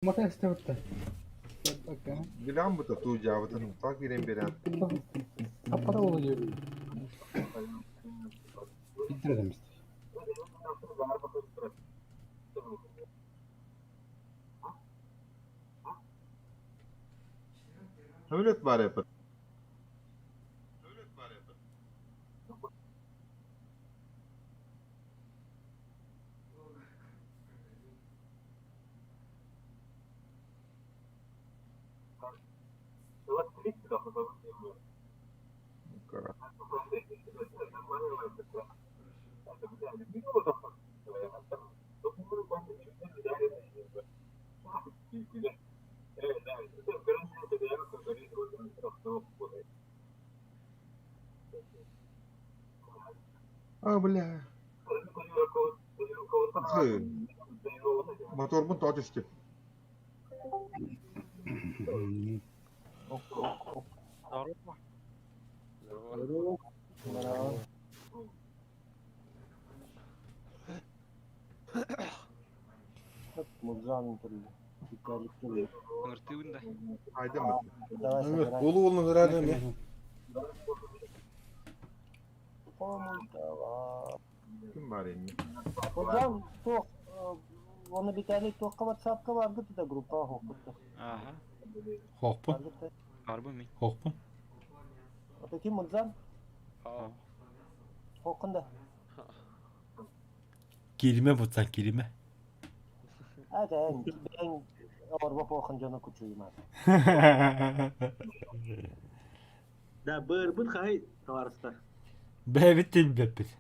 Mata istevutte. Bilen bu da tu javatan tak giren beren. Kapara oluyor. Bitirelim işte. Hövlet var yapar. Kara. Bля. Motor pun tak işte. Haydi mı? Evet, Bolu olun herhalde mi? Kim var elinde? Hocam çok onu bir tane çok kavat şapka vardı da grupta hokuktu. Aha. Hokpun, Vardı. Harbi mi? hokpun. Öteki Muzan hokunda. Kelime bu kelime. Hadi ben orba hokuncana kuçuyum abi. Da berbun kai tawarsta. Bebittin bebit.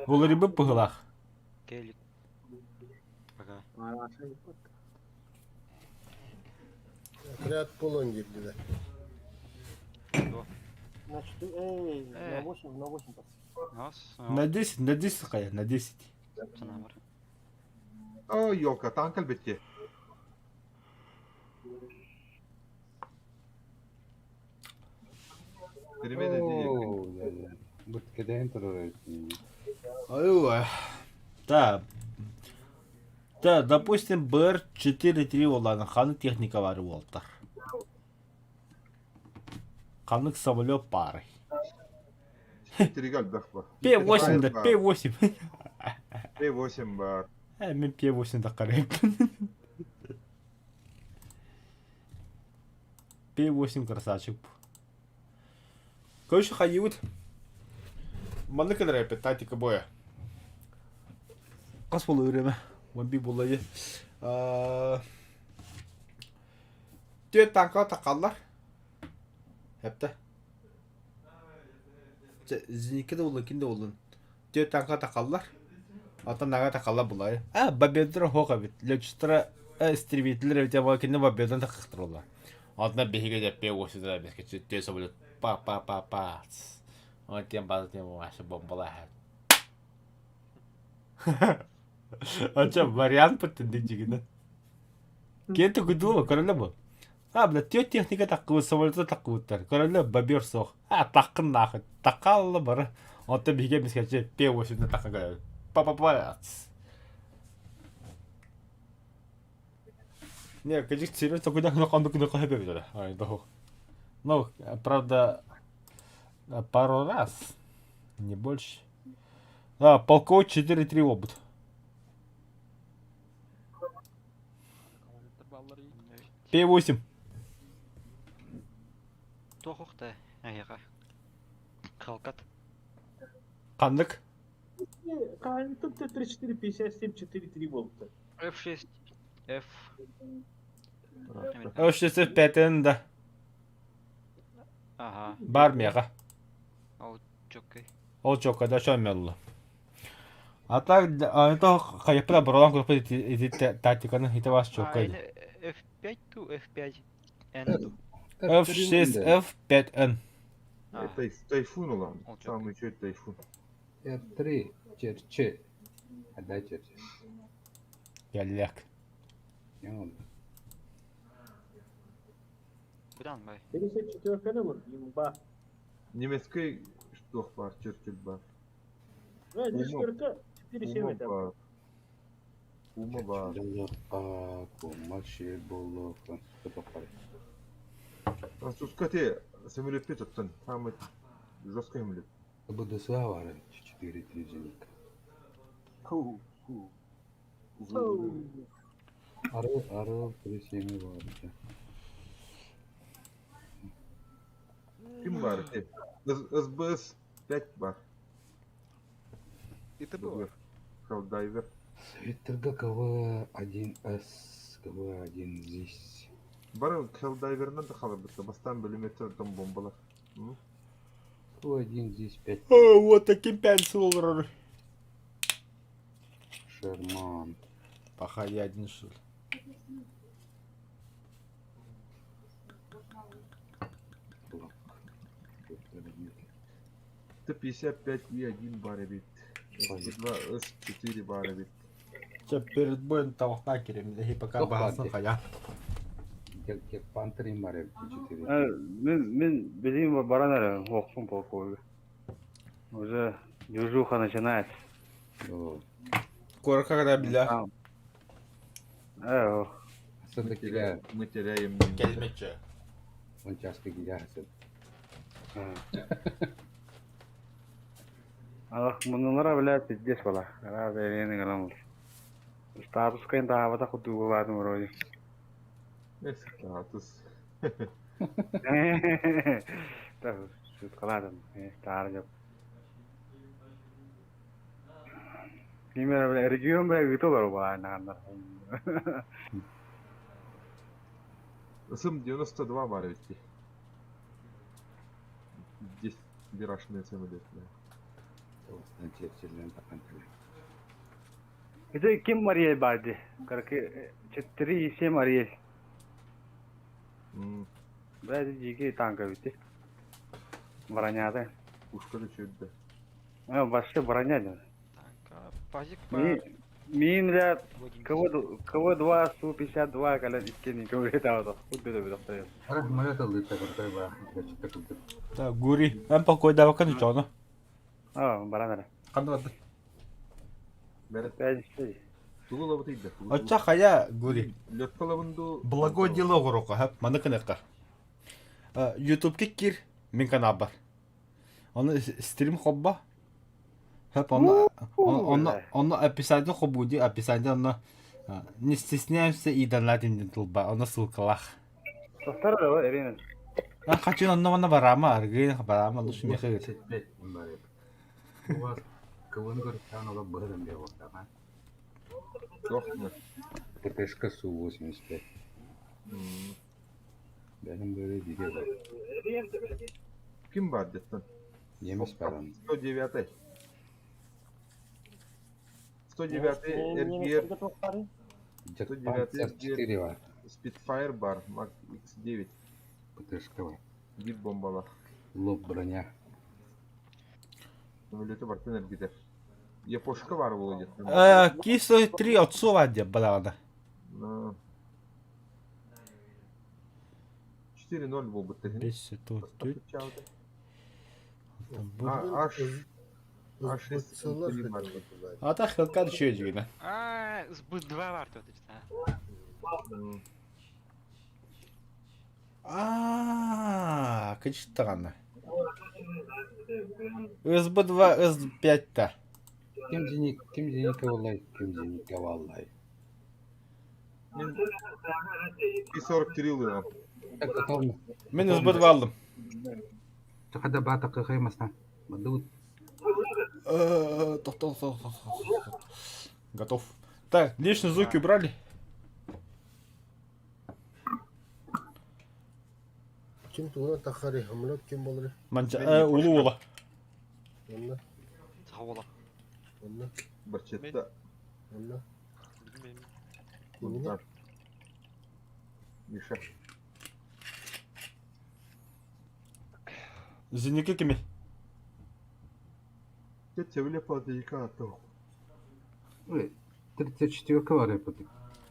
Bunları bu pıhlak. Gelik. Baka. Marasha ikut. Kreat polon girdiler. Значит, на 8 пас. Нас. Надесит кая, надесит. Sana var. Aa yok ya tankal bitti. Birime de diyecek. Bu tkeden terörist. Ой, да. Да, допустим, БР-4-3 olan ханы техникалары болдыр. Ханық самолет бар. Trigal bak bak. П-8 да, П-8. P8 var. Мен П-8 да қараймын. П-8 красавчик. Короче, Холливуд. Маны кідірі тактика боя. Қас болу өреме. Вамби болайы. Төт танка тақалар. Хәпті. Зеникеде олын, кенде олын. Төт танка тақалар. Atan naga taqalla bulay. Babedra hoqa bit. Lechtra истребитель ведь я кенде бабедан тақықтырулар. Атна беге деп бе осы да беске төт соболет. Па. Он тем база тем ваша бомбала. Ача вариант патенди жигина. Кенте гудула королеба. Бля төт техника таққы соболет таққыттар. Короле бабер сох. Таққын нахы. Тақалла бара. Атна беге беске П8 таққа. Папапац. Не, конечно, серьезно, куда он куда бежит. Ай, да. Ну, правда, пару раз, не больше. Полковой 4-3 опыт. П8. Тоқуқта. Аяға. Қалқат. Қандық. Kai тут 3-4 57 4-3 болыпты. F6. F. Өшесі пәтін да. Ага. Бар меға. Ол чоккай. Ол чоқада шамеллы. А так, это қайыпыда бұралан көрпеді тактиканы хиті бас чоқайды. F5 ту F5. N. F6, F5N. Тайфун olan. Olacak. Самый чет тайфун. F3 Черче. Отдай Черче. Geldik. Ne oldu? Buradan bay. 54 номер, имба. Немецкий штук var, Черчилль var. 54 4-7 Умов там. var. Кума бар. Жылыққа, кумаши болу. Топақпар. Французская самолетпе туттан. Самый жесткий самолет. БДСА var 4 трезинка. Фу. Arı presiyonu var. Kim var? СБС 5 бар. И ты был. Хелдайвер. Свиттерга КВ-1С, КВ-1 здесь. Бар Хелдайвернан да қалып бітті. Бастан бөліметі там бомбалар. КВ-1 здесь 5. Вот таким пенсил. Шерман. Походи один что ли. Блок. Т-55 И1 бар бит. С2 С4 бар бит. Че перед боем тавахна керем. Дехи пока Yok бағасын hadi. қая. Gel Panther'in var 4. Мен білейін баран әрі оқсын полковник. Уже движуха начинается. Скоро когда біля. Aslında gel. Мы теряем. Келмече. Он часто gidersin. Ах, мұнылар біләт пиздец бала. Раз әйленің аламыз. Статус кайын тағабата құтты бұладым вроде. Статус. Так, сүт қаладым. Стар жоқ. Пример бля, регион бля үті бар ба нағандар. Сым 92 бар бит. Здесь виражный самолет. Ostan Churchill'den Panther. Это кем Мария бады? Короче, 4,7 Мария. Бля, жеке танка бітті. Броняды. Пушка лечит. Басты броняды. Так, пазик Мен бля, КВ-2, Су-52 кәлін іскені көмірет ауды. Құтбеді бі доқтайыз. Самолет алды такой бар. Такой. Так, гури. Ам покойда бакан учаны. Баранары. Қанды барды. Бәдісті. Тугула вот иди. Отча қая гури. Лёткалабынду. Благой дело ғыроқа, хап, маны кінеққа. Ютубке кир, мен канал бар. Оны стрим хобба. Хап, оны описание хобуди, описание оны не стесняемся и донатим тулба, оны ссылкалах. Тоқтар да ба, Эрина. Қачын оны мана барама, аргейн барама, лучше меха гет. У вас кого-нибудь говорит, там надо бырым бе вот там. Точно. ПТшка Су-85. Benim böyle video var. Kim var detten? Yemiş param. 109. 109 RGR Панцер 4 var. Spitfire бар, Mark X9. ПТшка var. Гид бомбалар. Лоб броня. Самолеті бар, тенер gider. Япошка бар бұл дед. Кисло 3 отцова деп балағада. 4-0 бұл бұтты. 5 секунд. H6 бар. Ата хылка düşüyor жігіні. СБ 2 бар тут. Кычыттағаны. СБ2, СБ5-та. Kim Zenika vallahi, kim Zenika vallahi. Мен P43 ұлыған. Так готов. Мен СБ2 алдым. Тақада бата қаймасына. Мадут. Готов. Так, лишние звуки убрали. Kim tuğuna takari hamlet kim olur? Манча, улу ола. Onunla, Сауала. onunla, Бір четті. onunla. Бұлтар. Миша. Зенеке кеме. Тет севіле падайка атау. Ой, 34 var ya pati.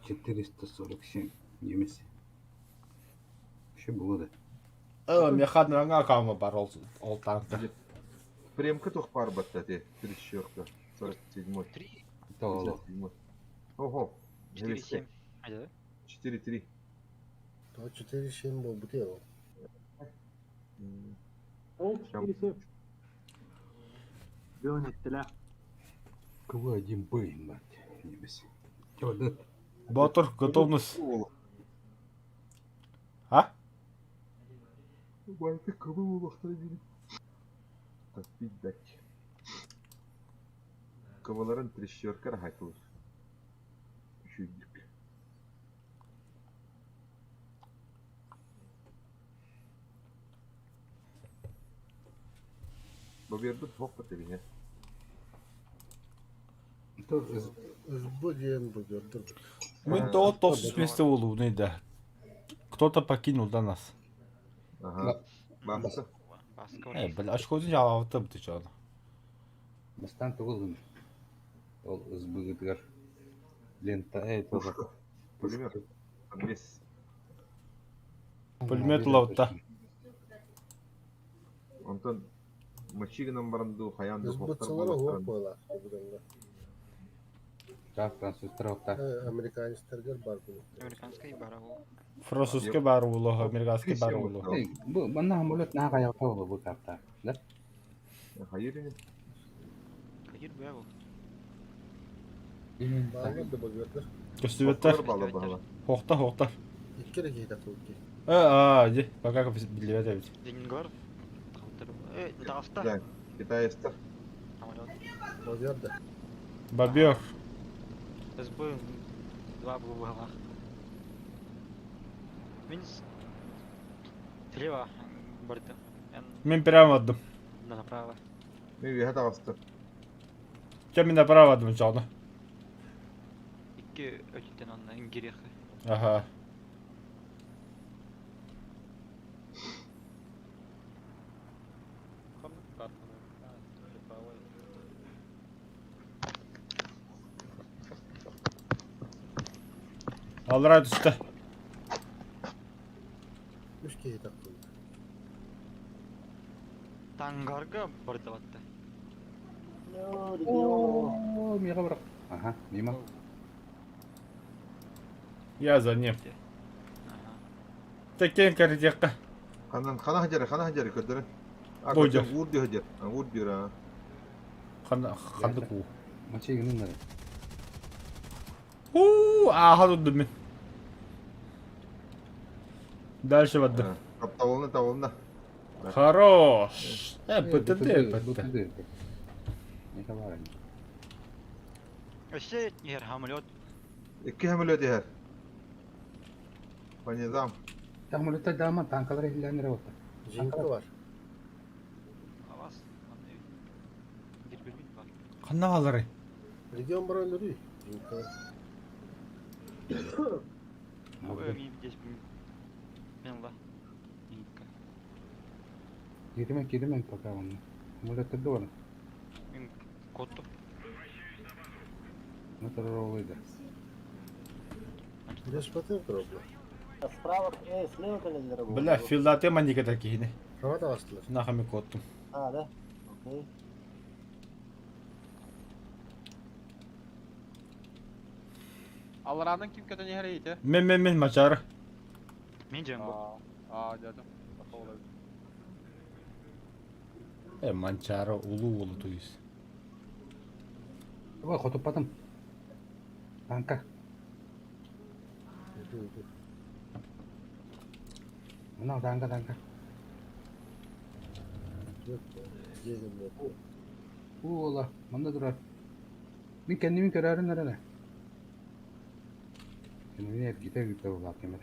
447 немесе. Вообще было да. Механның акамы бар ол танкта. Премка тоқ бар баттаты. 34-ка. 47-й. 3. Толық. 57-й. Ого. 4-7. Ayda. 4-3. То 4-7 болбут я. Ол 4-7. Бön ettiler. КВ-1Б, мать. Небес. Чё, да? Батыр, готовность. А? Байты КВ улақтыра береді. Таспить датчик. КВларын трещерка рахатылыр. Үшүдік. Боберді тоқ бітіріне. Үзбү ден бу көрдүм. Мен то 35 болу не да. Кто-то покинул до нас. Ага. Бақсы. Басқа Бля, очкосын жабапты бит чана. Бастан тугылын. Ол ызбыгытгар. Лента, тоже. Пулемет. Бес. Пулемет лаутта. Онтон мачигынан баранду хаянду Үзбүцалар хок болар. Так, французтар Американецтер бар бу. Американская бара ол. Французский бар болу, американский бар болу. Бу манна хамулет на кая тоо бу капта. Да? Хайырыны. Кайыр бая ол. Баалады бу көрдүр. Көстүбөттөр. Балы балы. Хокта. Иккере кейде кылды. Же, пока билбет бит. Ленинград. Калтыр. Дафта. Да. Китайстар. Самолет. Бозерде. Бобер. СБ 2 было. Минс. Слева. Борта. Мен прямо адым. Направо. Мен виха тағысты. Чем мен направо адым чана. İki öteden onunla İngiliz. Ага. Алрай түсті. Үш кейде кылды. Тангарга борта батты. О, мига бирок. Ага, мимо. Я за ним. Ага. Текен кәрдекка. Хана хажары көдірі. Ойдыр. Урды хажар. Урдыра. Қанды ку. Мачигинин да. Аха дудым мен. Дальше бадым. Тавылына. Хорош. Бітті. Мига бар. Işte yer hamlet. Екі хәміл өте әр. Панезам. Хамулетта дама танкалар илендире болду. Жинка бар. Avaz. Дирбелбит бар. Қанна қалары? Регион бар өндүрүй. Жинка. Ми здесь Менла. Инка. Киримен пока он. Хамулетта дор. Мин коту. Мотороллойда. Дес патен проблем. Справа, слева телевизор был. Бля, филдате маника такие. Кава тағастылар. Нахами коттум. А, да? Окей. Алраның ким көтөн ехерейті? Мен мачары. Мен Джембо. Дядым. Манчары улу то есть. Ой, хотуппатым. Танка. Мына танка. Жегімде. Ула, мында турар. Мен кендимин көрөрүн эле. Мен гите болот кемер.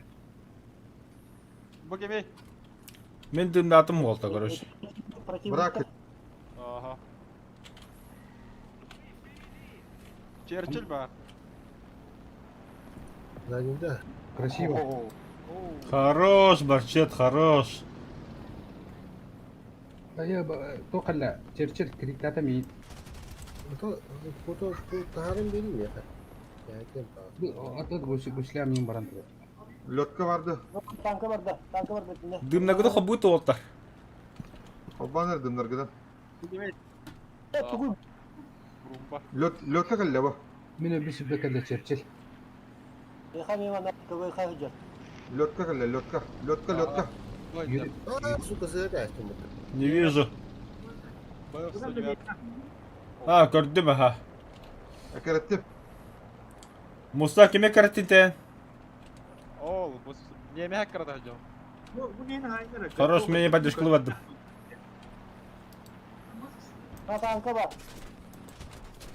Бұл кеме? Мен дымдатым болта, короче. Брак. Ага. Черчилль бар. Занюда. Красиво. Хорош, Барчет, хорош. Токалла, Черчилль криктата ми. Фото тағарым берейін я. Якен тағар. Атат гушлям мин баран. Лётка барды. Танка бар бетінде. Дымнагыда хабыты болта. Оббаныр дымдаргыдан. Бұл кеме? Түгіл. Румба. Лётка кәлі ба. Minibüs bekede Churchill. Еха мимо на КВХ идет. Лётка келе, лётка. Лётка. Yürü. Aa, suka sığır açtım burada. Не вижу. Бывший, ребят. Ha gördüm ha. Әкәрәттем. Musa kime karattin sen? Ол, бұл неме хаккарда жол. Bu neyin hainleri? Хорош мен поддержку кылып Ha tanka bak.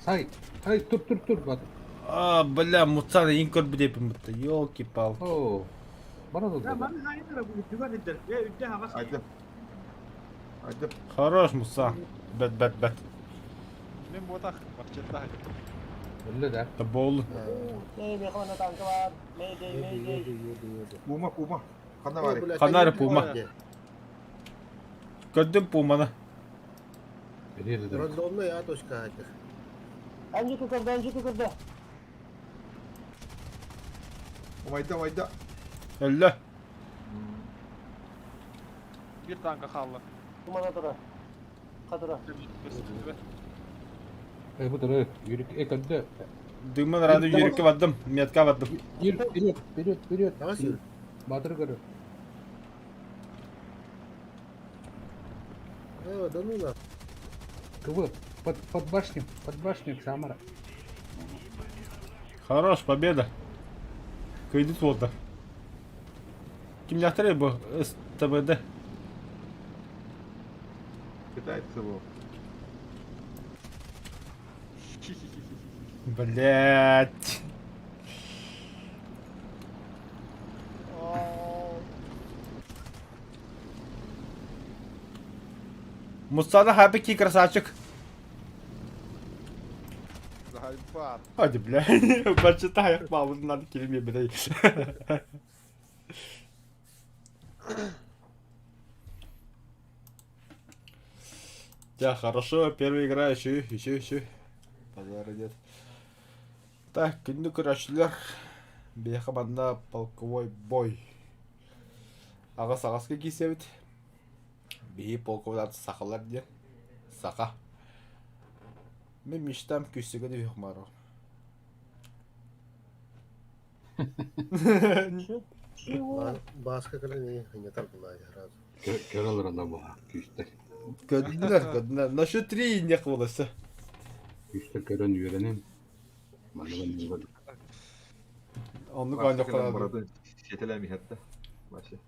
Say. Hay tur bak. А, бля, Musa da in kör bir deyipim bitti. Ёлки-пал. Oo. Bana da Ya oldu. bana hainleri bu güven eder. Ve üdde havası. Aydım. Хорош Musa. Bet. Мен ботақ, бақчетта. Öyle de. Da boğuldu. Ey mekana tanka var. Mayday. Yürü. Пума. Қана бар. Kanarya puma. Gördüm Puma'nı. Beni dedim. Randonla ya toşka hadi. Anji kıkırdı. Майда. Öyle. Bir tanka қалды. Kumana tura. Katura. Bu da yürü. Ekende. Duyman aradı yürükke vardım. Miyatka vardım. Yürü. Вперед. Yavaş yürü. Batır görü. Evet, donuyla. Кывы. Под башню Самара. Хорош, победа. Кредит вода. Kim yaptırıyor bu STB'de? Китайцы бұл. Блять. Мустана хабики красавчик. Гайбат. Hadi bile. Бачыта аяк бабından kelime bile. Да, хорошо, первая игра еще. Базара нет. Так, күнді көрәшілер. Бейхі банда полковой бой. Ағас-ағасқа кейсебіт. Бейі полковой аты сақалар ден. Сақа. Мен мечтам күсігі де юқмару. Чего? Başka kale ne? Yeter bunlar ya. Razı. Kör alır adam bu. Güçte. Gördüler. Нашу 3 не қылысы. Güçte körün yörenin. Bana ben yürüdüm. Onu Başka kaynak келе қылады. бұрады. Шетеләмей хәтті. Башы.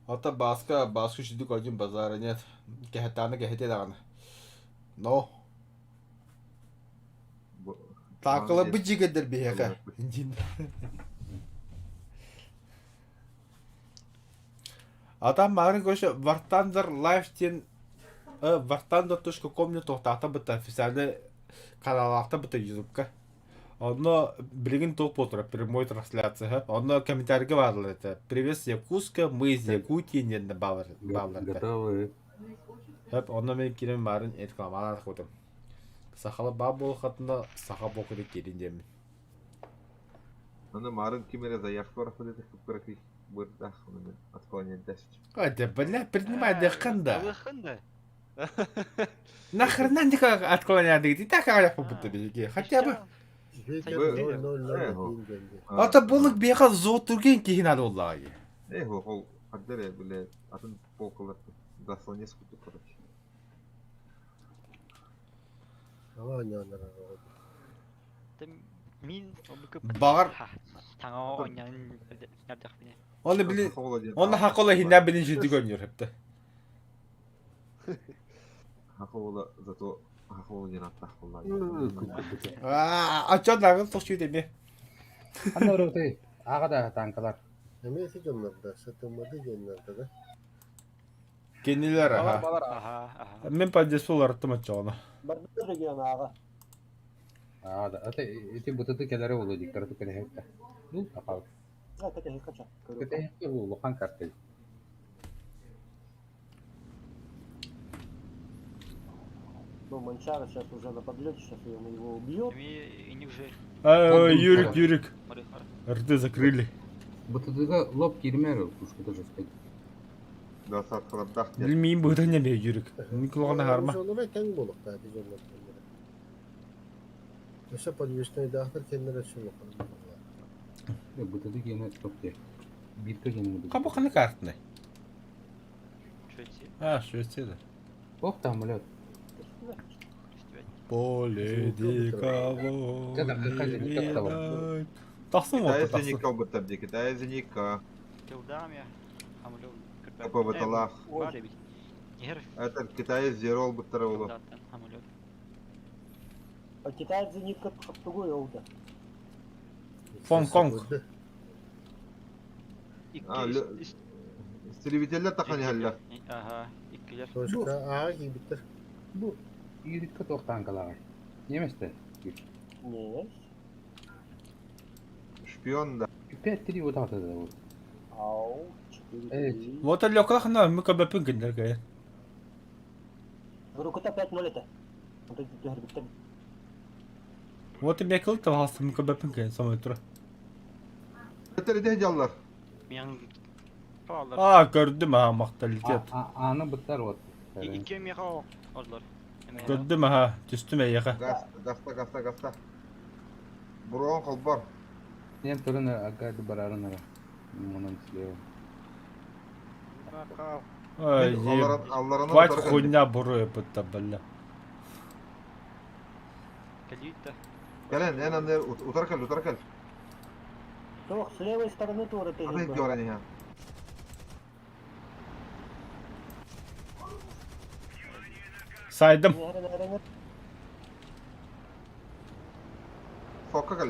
Ата басқа шүдік один базары нет. Кәхеттаны кәхетте дағаны. Но. Тақылы бұ жігедер бейеқі. Адам мағырын көші Вартандер лайфтен Вартандер.com-не тоқтақта бұты официалды каналақта бұты ютубқа. Оны білген тоқ болтыра, прямой трансляция. Оны комментарийге бардылы это. Привет с Якутска, мы из Якутии, нені балыр. Готовы. Оны мен келем барын рекламалар қойдым. Сақалы бап бол қатында сақа боқыды келін демін. Аны марын кемере заявка бар ходит күпкөрәк бұрда. Оны отклонение дәшч. Ады, бля, принимай дықында. Выхында. Нахрена не как отклоняды, ты так аяқ бұпыты беге. Хотя бы. Ата болық беға зоот түрген кейін ады оллағы. Ол қаддар біле атын полкалар. Заслонец күтіп короче. Ama oynanır. Мин обыкып. Бағар. Таңа ойнан нәрдәк бине. Оны білін, оны хақылы хинна білін жүрді көрінер хепті. Хақылы зато хақылы ден аттақ болла. Açanlarını toşuyor demi. Anne orada ağada tankalar. Neyse canlarda, satılmadı canlarda da. Kendiler ha. Аха. Men padjesi olarak açağını. Bir region ağa. Ağada. Eti bıtıdı kelere oluyor. Diktarı kene hekta. Bu kapal. Ha kete kaça. Kete hekta bu lokan kartel. Ну, Манчара сейчас уже на подлете, сейчас он его убьет. И не уже. Yürük. Рты закрыли. Bıtıdıga lop girmer o kuşkuda jespek. Да сатқылабдақ дер. Bilmeyeyim bu da ne be yürük. Nikolağına harma. Sonra ben kendi bulduk da biz ondan Mesela подвесной дахтар kendine şunu koyuyor. Бутады гены стопте. Бирка гены буду. Кабы қаны картны? Швеция. А, Швецияда. Ох, там, блядь. Поле дикого Когда какая-то не как того. видать. Тахсын Китай вот, тахсын. зеника бутырды, Китай зеника. Кылдам я. Хамлю. Какой баталах. Бар бит. Нер. Это Китай зерол бутыры болу. Даттан хамлю. А китаец зенитка тугой oldu. Фонконг. А, Истребителler такани халла. Ага. İkkiler. Sonuçta ağa gibi bitir. Bu yürütkü toktan kalan. Yemeste. Ne? Шпион да. Пять-три вот это вот. Au. 4, Evet. 3. Вот лёкахна мы кабапын гендерге. Группа 5-0 это. Вот эти игры биттер. Вот им якыл тавасы мы кабапын ген самой тура. Beter de jallar. Мен Kallar. А, gördüm ha maktalitet. Anı bıtlar ot. İki mi kal? Oldular. Gördüm ha, düştüm eyağa. Gasta. Бурон холбар. Nem turun agadı bararın ara. Bunun silahı. Ой, Алларына хватит хуйня бурую будто, бля. Калита. Келен, я на утаркал. Toch, с левой стороны тоже ты. Ады дёрани ха. Saydım. Фокка кал.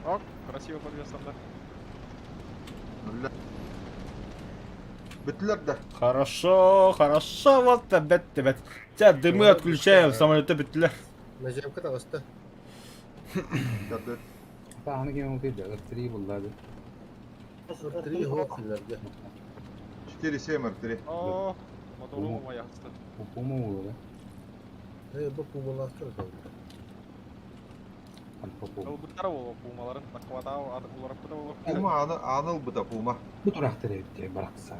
Ок, красиво подвесан, да. Битлер да. Хорошо, вот бет. Тебя дымы отключаем, в самолете битлер. Mecemka da hasta. Anı gene oldu da. Ötürü bulladı. Tri hokillerge. 4-7 3. О, мотору маяқсты. Hukumu vurdu. Bu kumulahtır da. Ол бұттары ол пумаларын тақватау аты оларып та ол. Пума аныл бұта пума. Bu turaktır evde bıraksa.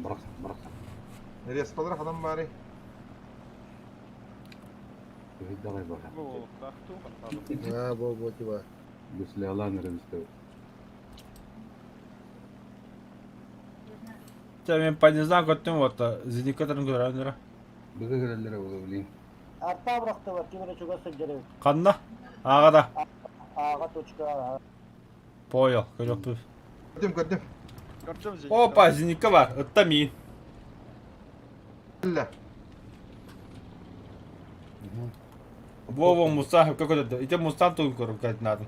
Bıraksan. Рес подрах адам бари. Давай бırak. Бұл тақту қантады. Ha bu tiba. Bu silahlar nerede istiyor? Тебя мен по не знаю, как ты вот, зеникаторын көрәндірі. Bize gelirler oğlum. Arta bıraktı var. Kimine çok asıl gerek. Қанна? Ағада. Ağa точка. Понял, көріп бұл. Көрдім. Көрчім жеңді. Опа, зеника бар, ұтта мен. Ілля. Вова, Муса, как это? И ты Мустан тут көріп кәді надым.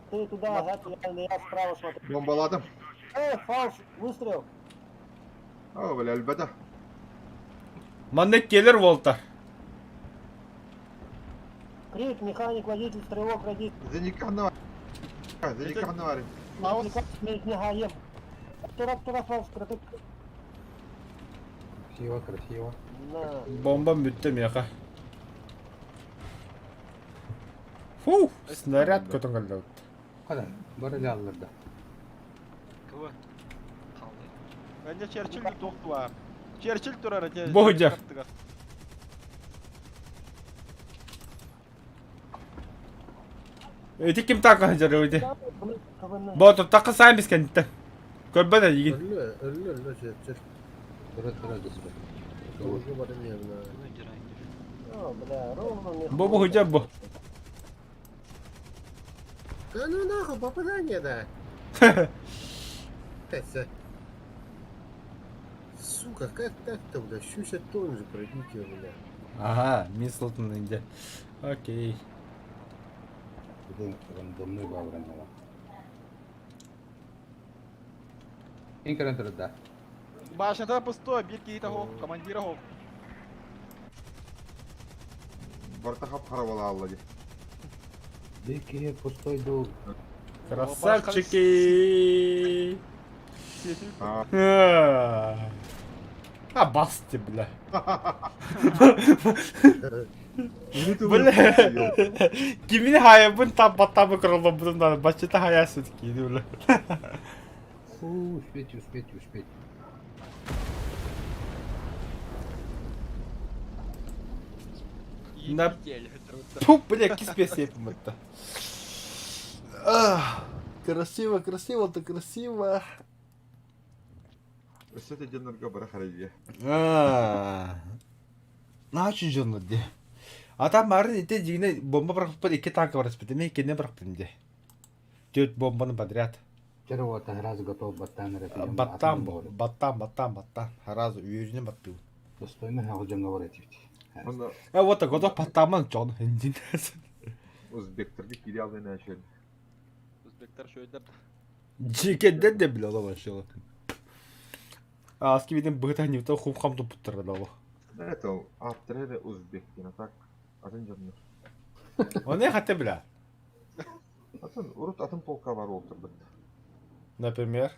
Ты туда, ага, я справа смотрю. Бомбаладым. Фалш, выстрел. О, бля, әлбәті. Маннек келер волтар. Крик, механик, водитель, стрелок, родитель. Зеника ханна бар. Маус. Смерть не гаем. Тура, фалш, критик. Красиво. На. Бомбам бүттім яқа. Фу, снаряд көтін қалды. Kadar. Böyle alırdı. Кыва. Қалды. Бәнде Черчилль тоқты бар. Черчилль тұрар әте. Бохыдя. Өйті кім таққан жары өйті? Бұты таққа сайын біз кәнтті. Көрбәді еген. Ölü şey. Tura düzgün. Doğru var ne yani. О, бля, ровно мне. Бұл бұхыджа бұл. Да ну нахуй, попадание, да. Это. Сука, как так-то, бля, щуся тон же пройдите у меня. Ага, мен сылтын енді. Окей. Bizim randомный bağlanma. En karantırda. Башната пустой, бір кейті хоқ, командирі хоқ. Барта хап бала аллади. Беки пустой дол. Красавчики! А, басты, бля. Бля. Кимин хайабын табы кырылды бұдында. Бачыта хаясы кейді, бля. Успеть. На... Фу, бля, киспес yapım это. Красиво, красиво-то красиво. Өсөт эденерге бара харайя. Наачын жонлы де. Атам барын ите жигіне бомба бұрақпын 2 танка бар спеті. Мен кенне бұрақпын де. 4 бомбаны подряд. Вчера вот раз готов баттан ретем. Баттан. Разу үйіріне батту. Достойно хавжан говорить. Аны Вот так готов баттаман жон. өзбектерге кире албайна шөл. Өзбектер шөйдер. Жекенден де біле ола башылы. Аски биден бұғыта невто хум хамду бұттырды дауы. Это авторы өзбек дена так. Атын жоннор. Оны хатта біле. Атын урут атын полка бар олтырды. Например?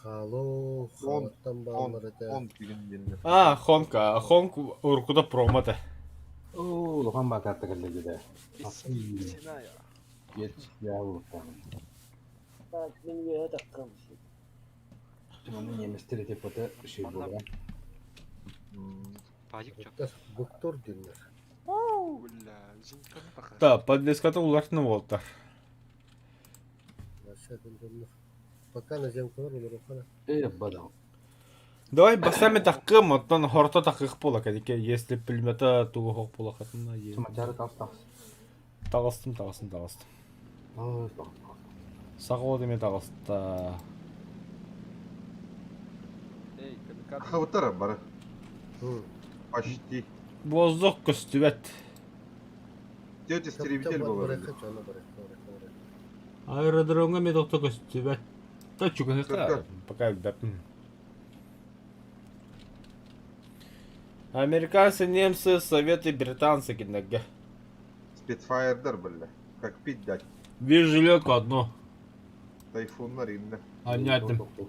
Хало, халаттан bağlar ete. Он деген денler. Хонг уркуда промады. О, лохан бакатты келди де. Geç ya bu tamam. Ben benim yere takılmış. Onu yemestire tepota şey bu. Базик жоқ. Doktor, doktor dinler. Оу, бля, жинканы бақа. Да, подлеската улартны болдыр. Aşağı dinler. Пока на земку olur okana. Бадал. Давай басами такым, оттан хорто такых пола, кәдеке, если пулемета туғы хоқ пола қатына ел. Самачары тастас. Тағыстым. Ой, Сақуы деме тағыста. Ей, камикадзе. Хавтара бар. Hı. Почти. Воздух көстүбет. Тетя истребитель был. Bırakın canı bırak. Аэродромға медокто көстүбет. Та чуга хеқа. Пока бәпім. Американцы, немцы, советы, британцы кеннеге. Спитфайрдар бля. Как пить дать. Вижелек одно. Тайфунlar инде.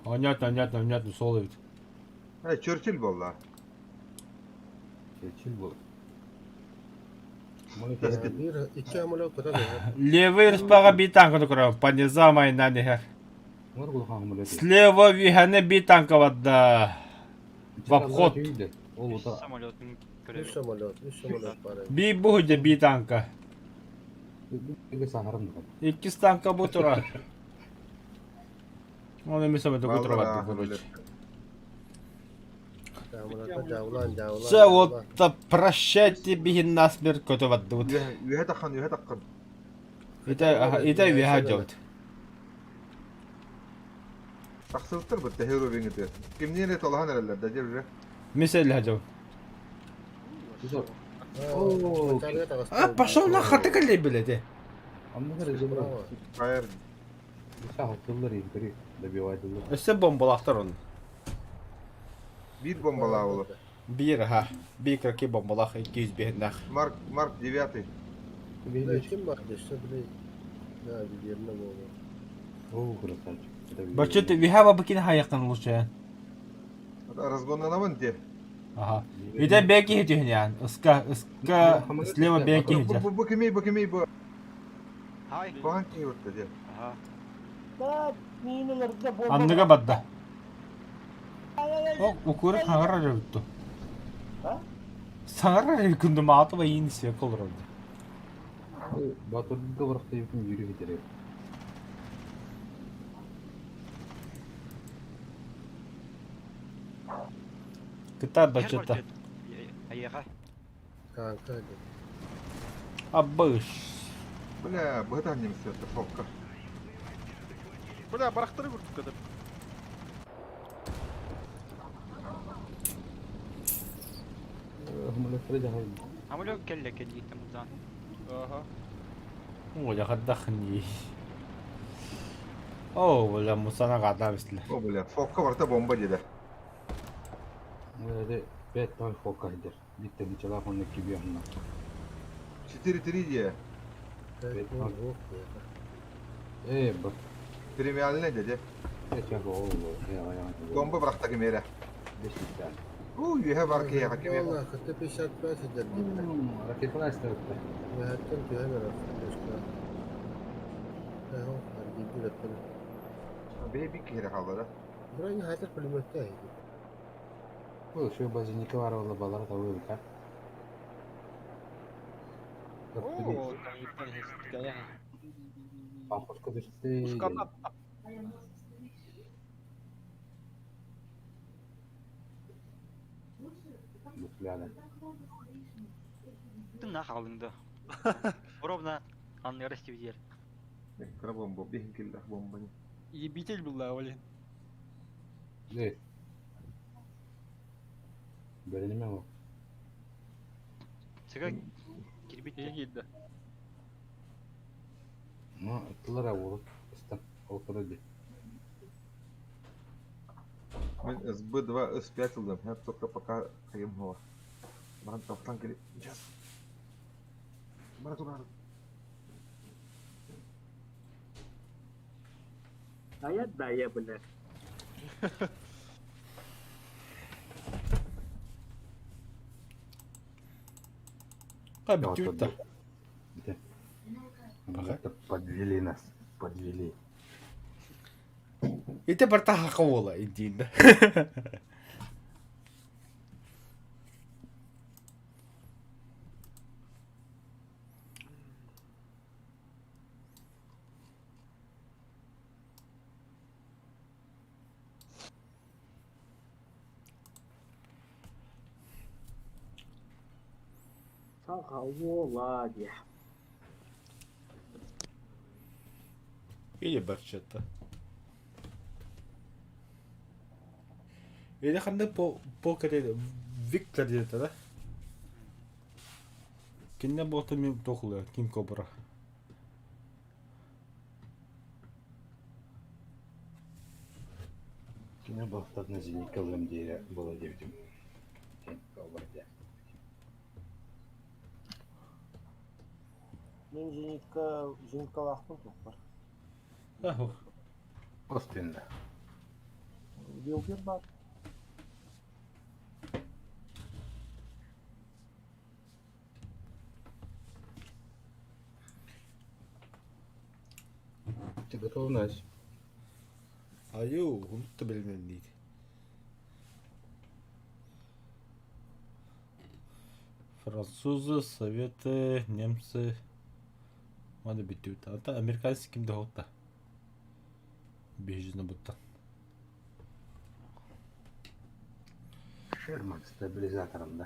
Понятно, сол evet. Черчилль был да. Geçil bu. Bir iki ameliyat kadar da. Левый распага bir танка tukura. Понизамай на нехер. Var kulhan hamle. Слева вихане bir tanka vadda. В обход. O bu da Самолетын Üç көремін. ameliyat var. Bir buhuydu bir tanka. bir saharım da. 2 tanka bu tura. Onu mesela bu tura vadda короче. Javlan. Все вот прощайте бигин насмерть көтө vadda. Ühe takkan. İte viha jot. Taksılıktır bu tehero bengeti. Kimliğine tolahan herhalde derler. Mesela hajot. Güzel. Пошел на хаты калей блядь. Amma da rezil bravo. Hayır. Mesela haklılar interi добивайдылар. Өсө бомбалактар он. Bir bombala olur. Bir ha. Bir kırk bombalak 200 behnах. Mark 9. Kim bakdı işte bile. Ya bir yerine bu. О, красавчик. Бачы ты вихава бакин хаякан лучше. Разгонlanamın diye. Ага. İde belki hediyor yani. Iska sleva belki hediyor. Bu kimi bu. Хай. Bu hangi yurtta diye. Ага. Ben minelerde bomba. Anlıga badda. Ay. О, укуры хагара жөттү. Ha? Сагара күндү мааты ба ийин свек olur orada. Батырды быракта якын жүрүп кетер. Кыта бачыта. Аяға. Kanka. Абыш. Бля, bu da annemiz yaptı fokka. Бля, барақтары көрдік кәдір. Хамлефре жахай. Самолет келді тамыздан. Ага. О, я хаддахни. О, бля, мусана гадна бисле. O bля, fokka var da bomba dedi. Böyle 5 tane fokaydır. Bitti bir telefon ekibi yanına. 4-3 diye. Bak. Premierli ne dedi? Geçen bu oğlu. Ya. Bomba bıraktı kimere. 5 tane. Yuhe var ki ya hakimi. Allah kıtı bir şart ben sizden dinle. Raketini açtı. Ve hatta diyor hemen arkadaşlar. Ya o harbi de böyle. Bir kere kaldı. Burayı hazır pulmette. Bu şu baziniki var oğlu balara da uyuyor. Oo, tangitan kaya. Папа скажите. Ускорнат. Букляда. Ты нахалыңды. Ровно анны растивдер. Kena bomba, bihingkil lah bombanya. Ебитель был, да, блин. Ne? Benim ama. Сыга кирбит. İyi girdi. Ama ıttılara vurup ыстап oturdu. Мен СБ-2 S5 я только пока каем его. Баран таптан келе. Сейчас. Бара турар. Hayat daya benar. Abi bitti. Bitti. Это подвели нас. Подвели. Это бартаха кола, иди, да. Сахаволадья. Или барчата. Или ханды по каде Виктор деді, да? Кинне боқты мен тоқылы, ким кобра. Кіне бақтарына зенитка өмдері бола деудім. Сен калбарды. Мен зенитка вақтым тоқпар. Аху. Остында. Вилгер бар. Ты готов, Настя? Аю, ұмытты білмем дейді. Французы, Советы, немцы. Мады бітті өтті. Ата американцы кімді хоқта? Бейжіні бұттан. Шерман стабилизаторында.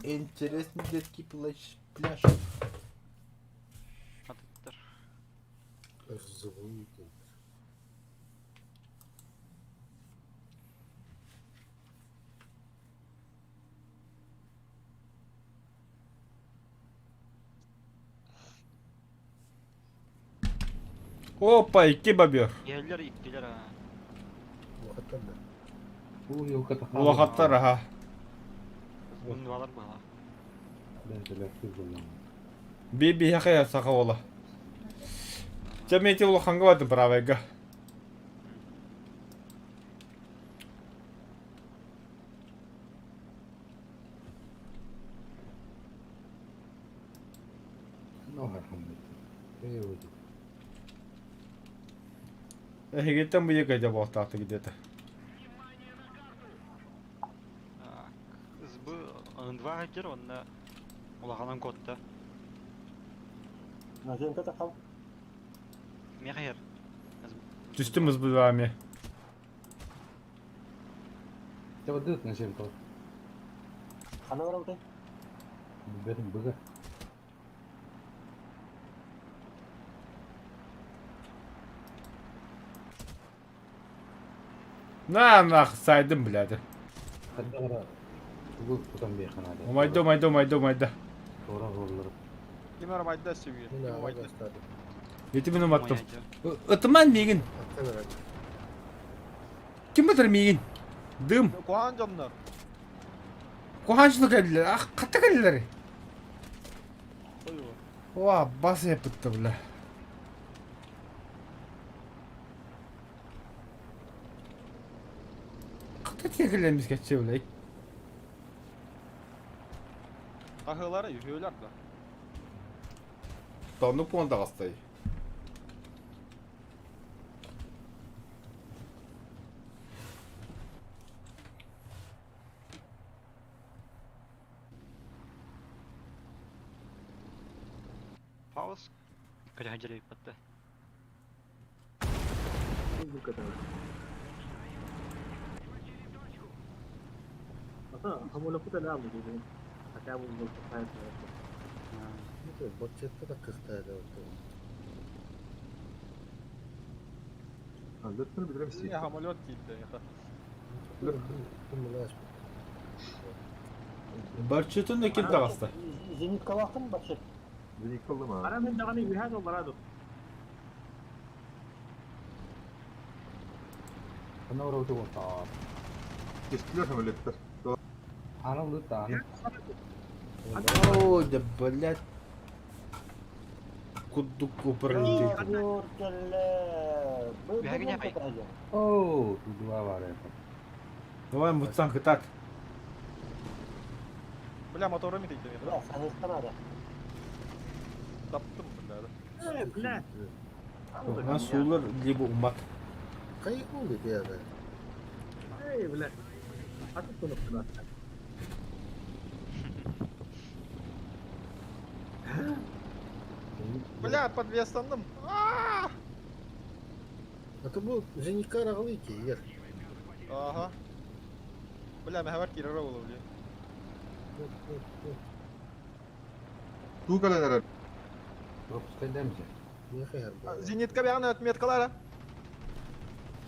Интересный детский пляж. Атыттыр. Ырзығуы екен. Опа, икі бабер. Ерлер иктелер. Уақыттан да. Бұл елка тақалы. Улахаттар, аха. Мұнды алар бала. Ben telefsiz bulmam. Биби яқая сақа ола. Жәметі ұлы қанға бады правайға. Ну, alhamdulillah. Переводи. Әйгеттен бұл екі айда болтақты кедеті. СБ Н2 гатер, онна улағанан кодта. Назенка тақал. Мехер. Түстіміз бұл вами. Ты вот дык на чем то. Қана бар аутай. Берем быга. Нақ сайдым біляді. Хадда қара. Бұл тұтан бейханады. Омайды. Тора ғолылырып. Kimler mayda seviyor. Yine Kim hava mayda? gösterdi. Еті мінім аттым. Үтіман мейгін. Hatta verdi. Кім бұтыр мейгін? Дым. Kohan canlar. Қоғаншылық әлілер. Ақ, қатты әлілер. Koyuyor. Уа, бас епітті біля. Қатты текілеріміз кетсе білей. Tahıları yürüyorlar da. Donlu puan da qastay. jireyip battı. Bu kadar. Ata hamulapu da ne yapıyor? Hatta bu hayat. Budget'te de 40 tane oldu. Hallettin bilirim sizi. Ya hamolot gitti. Barçutun da kim takasta? Zenitka baktın mı Bahçet? Beni yıkıldım ha. Ara من دغني بهذا والله Bana oraya otur orta. Kestiler hamletler. Anıl da anıl. Oo da блядь. Kuduk kuperenti. Dur kelle. Bu Bir hakkı yapayım. Oo, dua var ya. Давай муцан хитат. Бля, моторы mı değildi? Ya sen istemedi. Taptım bunları. لا Lan sular libu ummat. Kayık oldu bir ara. اي بلا حطيت نقطة Bля, подвесанdım. Ata bu Zenika arağılı ki yer. Aha. Bля, mehaver kirara olur diye. Tu kalenere. Пропускай демзе. Niye kayar bu? Зенитка bir anda отметкалара.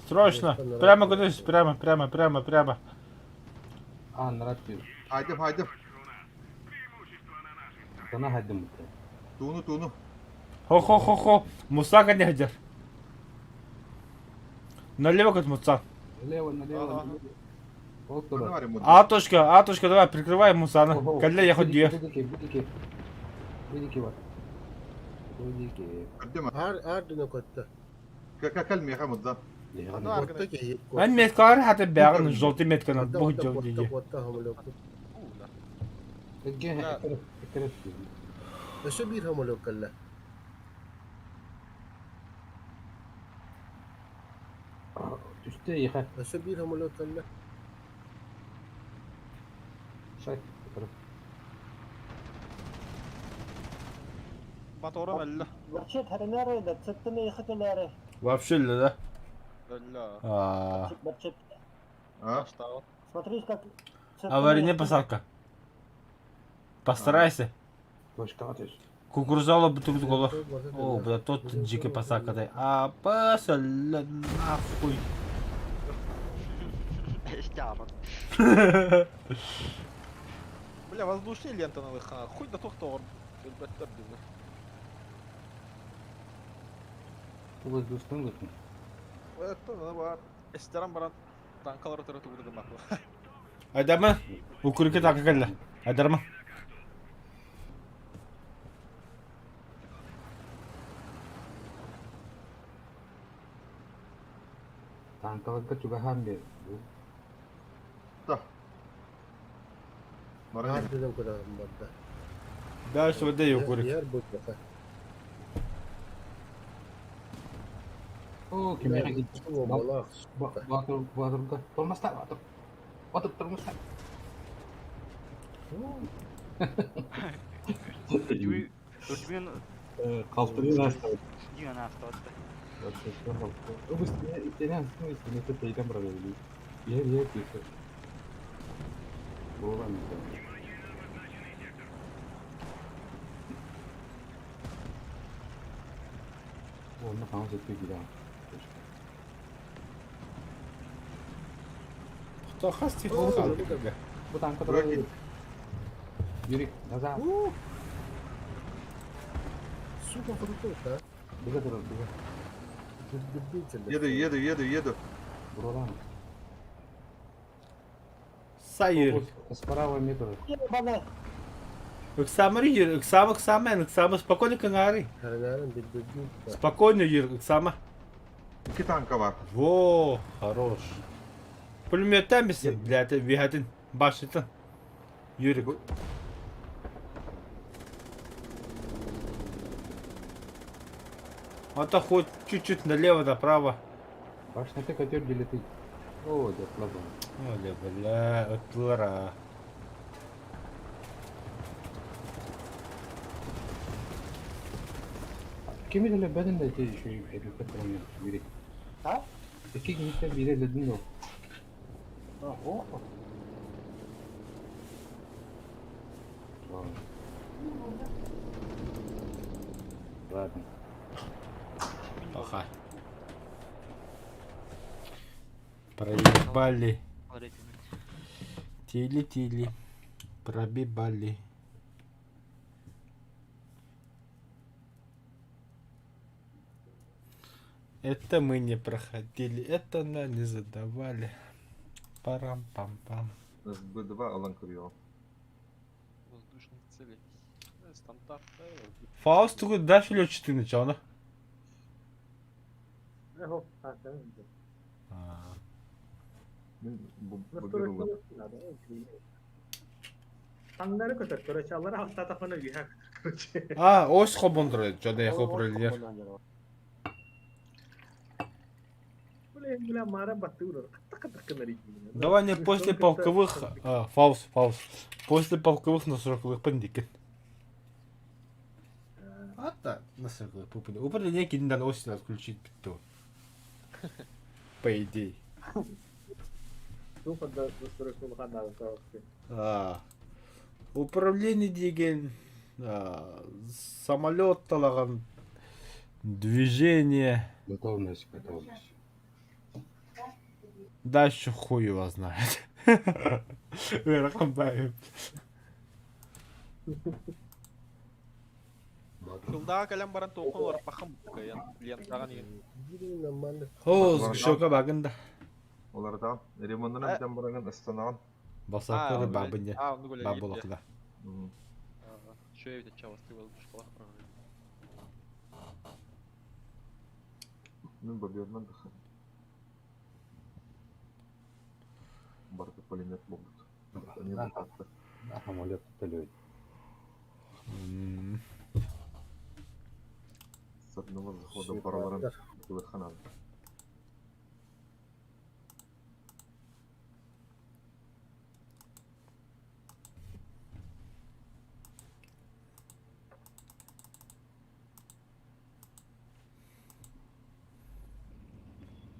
Срочно. Прямо кудись, прямо. А, наратив. Haydi. Sana hadi mutlu. Tuğunu. Хо. Мусака не хадер. Налево как муцан. Налево. Вот Bana туда. var ya mod. Атушка, давай, прикрывай мусана. Калля я хоть дьер. Будики var. Будики. Gördün mü? Ağır dönek otta. Kalmıyor ha moddan. Otta ki. Ан меткар хата бягын желтый метканы бу жол диye. Otta hamulok. Gel. Ekres. Nasıl bir hamulok kalla? Üstte yıka. Nasıl bir hamulok kalla? Şay. Motorum 50. Bahçet hadi nerede? Çıktı ne yıkık ileri. Вообще ли, да? 50. Bahçet. Ha? Что? Смотри, как... Аварийная посадка. Постарайся. Точка atıyorsun. Кукурузала бутылку голов. О, бля, тот дикая посадка. А, пасаль нахуй. İstiyamın. Бля, воздушная лента на выход. Хуй да тоқтор. Elbette bizi. Bu воздушный лык. Это var. Esteran baran tankaları tarafı vurdum bak. Adamı. Укурки так калла. Адарма. Tankalıkta juga hamle. Da. Bana Ağır dönem kadar hamurda. Дальше вода и укурик. Yer bu kadar. Oo, kimya gitti. Bu mola. Baturda. Tolmazlar batur. Batur tolmazlar. Örgün Kalktırıyor hasta. dünya hasta attı. Bu üstüne hasta teyden bırakıyor. Yer diyorsun. Bu olan bir Onunla falan zettiği gibi ha. Кто хасти хулхан? Bu tanka da Bırak böyle. git. Yürü. Nazar. Сука, крутой, да? Bize durun. Bize. Дебильный. Еду. Buradan. Сайыр. Справа метр. Bana. Иксамыр юр, Иксама, спокойно канари. Herhangi bir debbil. Спокойно юр, Иксама. 2 tanka var. Во, хорош. Пулеметтен misin? Блядь, вихатын, başladın. Yürü. Это хоть чуть-чуть налево, направо. Башня ты котер летит. О, да, плаза. Оля, бля, отлара. Kimi de ben de şey helikopterin biri. Ha? İki gümüşler biri dedim de. А, охо. Ладно. Пока. Проебали. Рейтинг. Тили-тили. Пробибали. Это мы не проходили, это нам не задавали. Парам-пам-пам. СБ-2 алан кырıyor. Воздушных целей. Стандарт. Фауст такой дашь летчатый начало. Eho, ha sen de. Ben bu Nasıl bugün ulan. öğretiyorsun? Tanları kötü. Körçaları hasta tapana giyer. А, ось хобондра, жада я О, хобрелер. командир. Бля, мара батура. Так нарики. Давай не после полковых... Фаус. После полковых на 40-х пандики. А так, на 40-х пупали. Управление киндан осень отключить питу. По идее. Тупо до 40 хана кавки. Управление деген самолет талаган движение. Готовность. Дальше хуй его знает. Верхамбаев. Жылда калям баран тоқын олар пахам каян лентаған еген. Gidin aman. Хоз шока багында. Олардан ремонтынан битен бараган Астанаган. Басакыры бабыня. Onu böyle Бабулакда. Şöyle bir de çavastı var bu şkola. Мен бабернан да. Барты пулемет болдут. Они Да. батты. Самолет төлөйт. С одного захода бараларын кылыханан.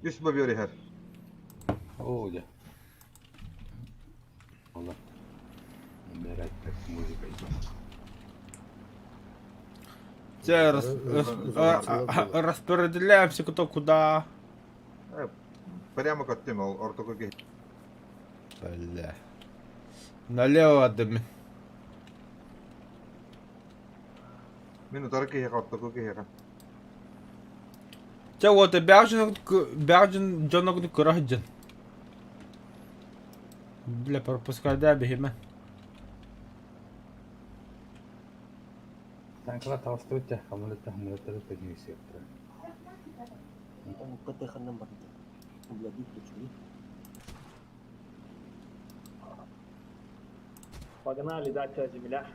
Üst baberi her. Оля. Allah. Merak et muzikayı. Сейчас распределяемся кто куда. Прямо к тем ортокоге. Бля. Налево отдаме. Мен утарки ортокоге хека. Те вот бяжен джонок кураджен. Бля, пропускай да бихиме. Танкла тавстырча хамлеттер тегнisi. Он ПТХ-ны бар. Углядит ключи. Pagana lidaccia Jimila.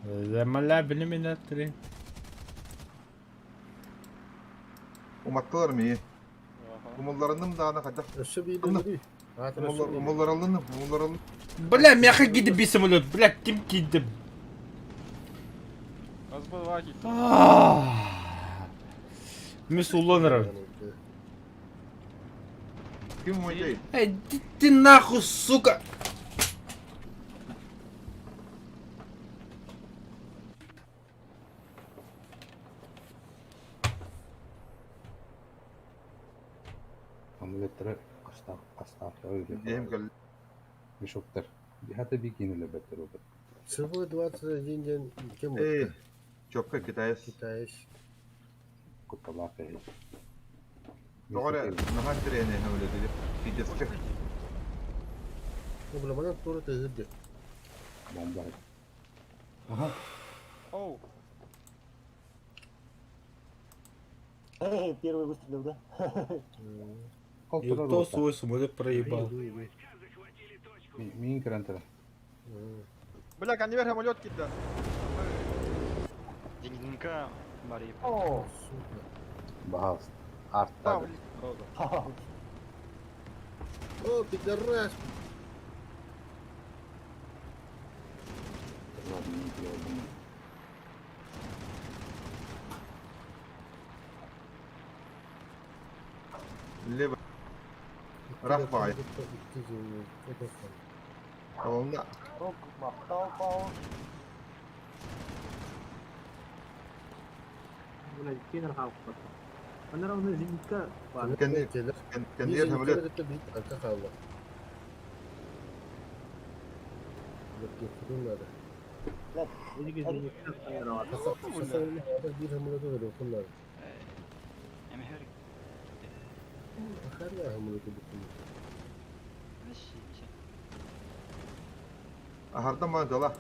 Замаля билиминатри. Umattılar mı iyi? Umullarının da ana kadar. Ösü bir Anla. de. Umullar alındı. Umullar alındı. Бля, мяха гиди би самолет. Бля, ким гидим. СБ-2 git. Мисс Улонера. Kim o değil? Эй, иди ты нахуй, сука! Hamletlere kasta öyle. Diyeyim ki Müşokter. Bir hatta bir kinile beter olur. Всего 21 день. Кем Ey. это? Çöpke Kitayız. Китаец. Kutala kayı. Doğru. Nahan treni öyle dedi. Gideceğiz çık. Ну, бля, mana тура тезде. Bomba. Aha. Oh. Первый выстрел, да? И кто свой самолет проебал? Min krantara. Bля, kan ver самолет gitti. Деньгинка бари. О, Сука. Bahas. Artta. Tamam. О, пидорас. Либо Рахбай. Tamamda. Çok bakkal paus. ولا كين راح أوقف أنا راه نزيد كا كان ديال هملات. Arka kaldı. يجي زي كا راه Bir hamurda öyle okullar. Emi her Akar ya hamurda bütün. ماشي ماشي هردا ما دلا.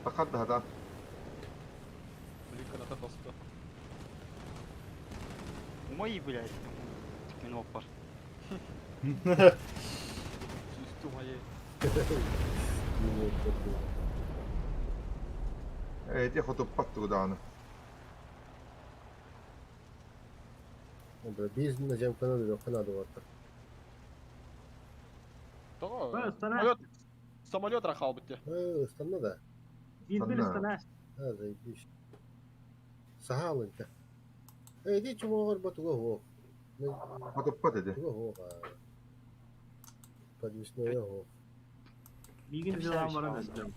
فقط هذا. Блин, каната тоска. ومي блядь من وفر Süstü моей. دي خطب بطو دانا. Biz Necem Kanada yok. Kanada var. Самолет. Самолет рахал бітте. Istanbul'da da. ينزل استناش هذا يبيش. Sahal انت. دي شو مغر بتوه هو. خطب بطو دي. هو. Подвесной هو. يجي نزل عمره نزل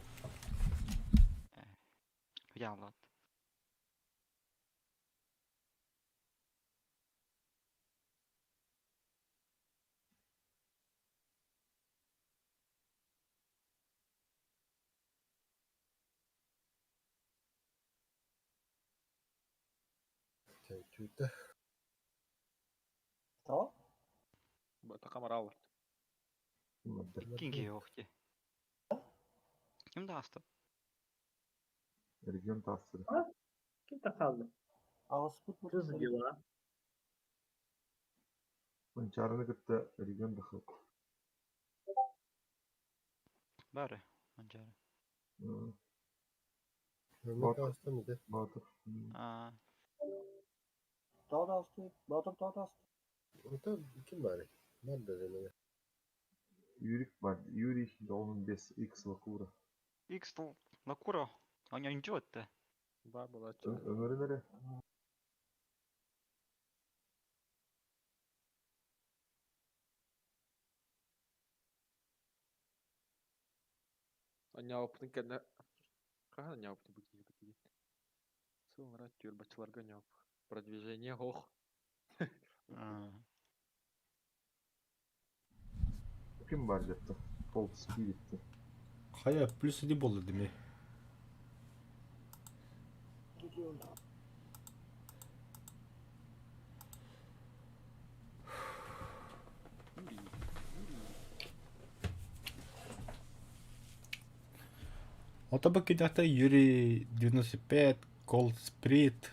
يلا Tüyte. Tamam. Takam Рауэрт. كينجي اختي كم ده اصلا ريجيون تاثر. كيف تخلى Ağustos mu? جزء جوا من شهرنا كنت ريجيون دخل. باره منجارة Mehmet hasta mıydı? باطر. اه Daha da hastayım. Batıp daha da hastayım. O da kim bari? Nerede zemine? Юрик бар. Юрий должен без X Лакура. икс лакура а не идет-то Да, была Ömer'e Anyaptın kendine... Kaç anyaptı bu gibi? Sonra türbaçılarga anyap. Продвижение ох. kim var yaptı? Cold Spirit'ti. Kaya plus idi boldu değil mi? Gidiyorum. Ото бы кидата Юрий 95, Cold Spirit.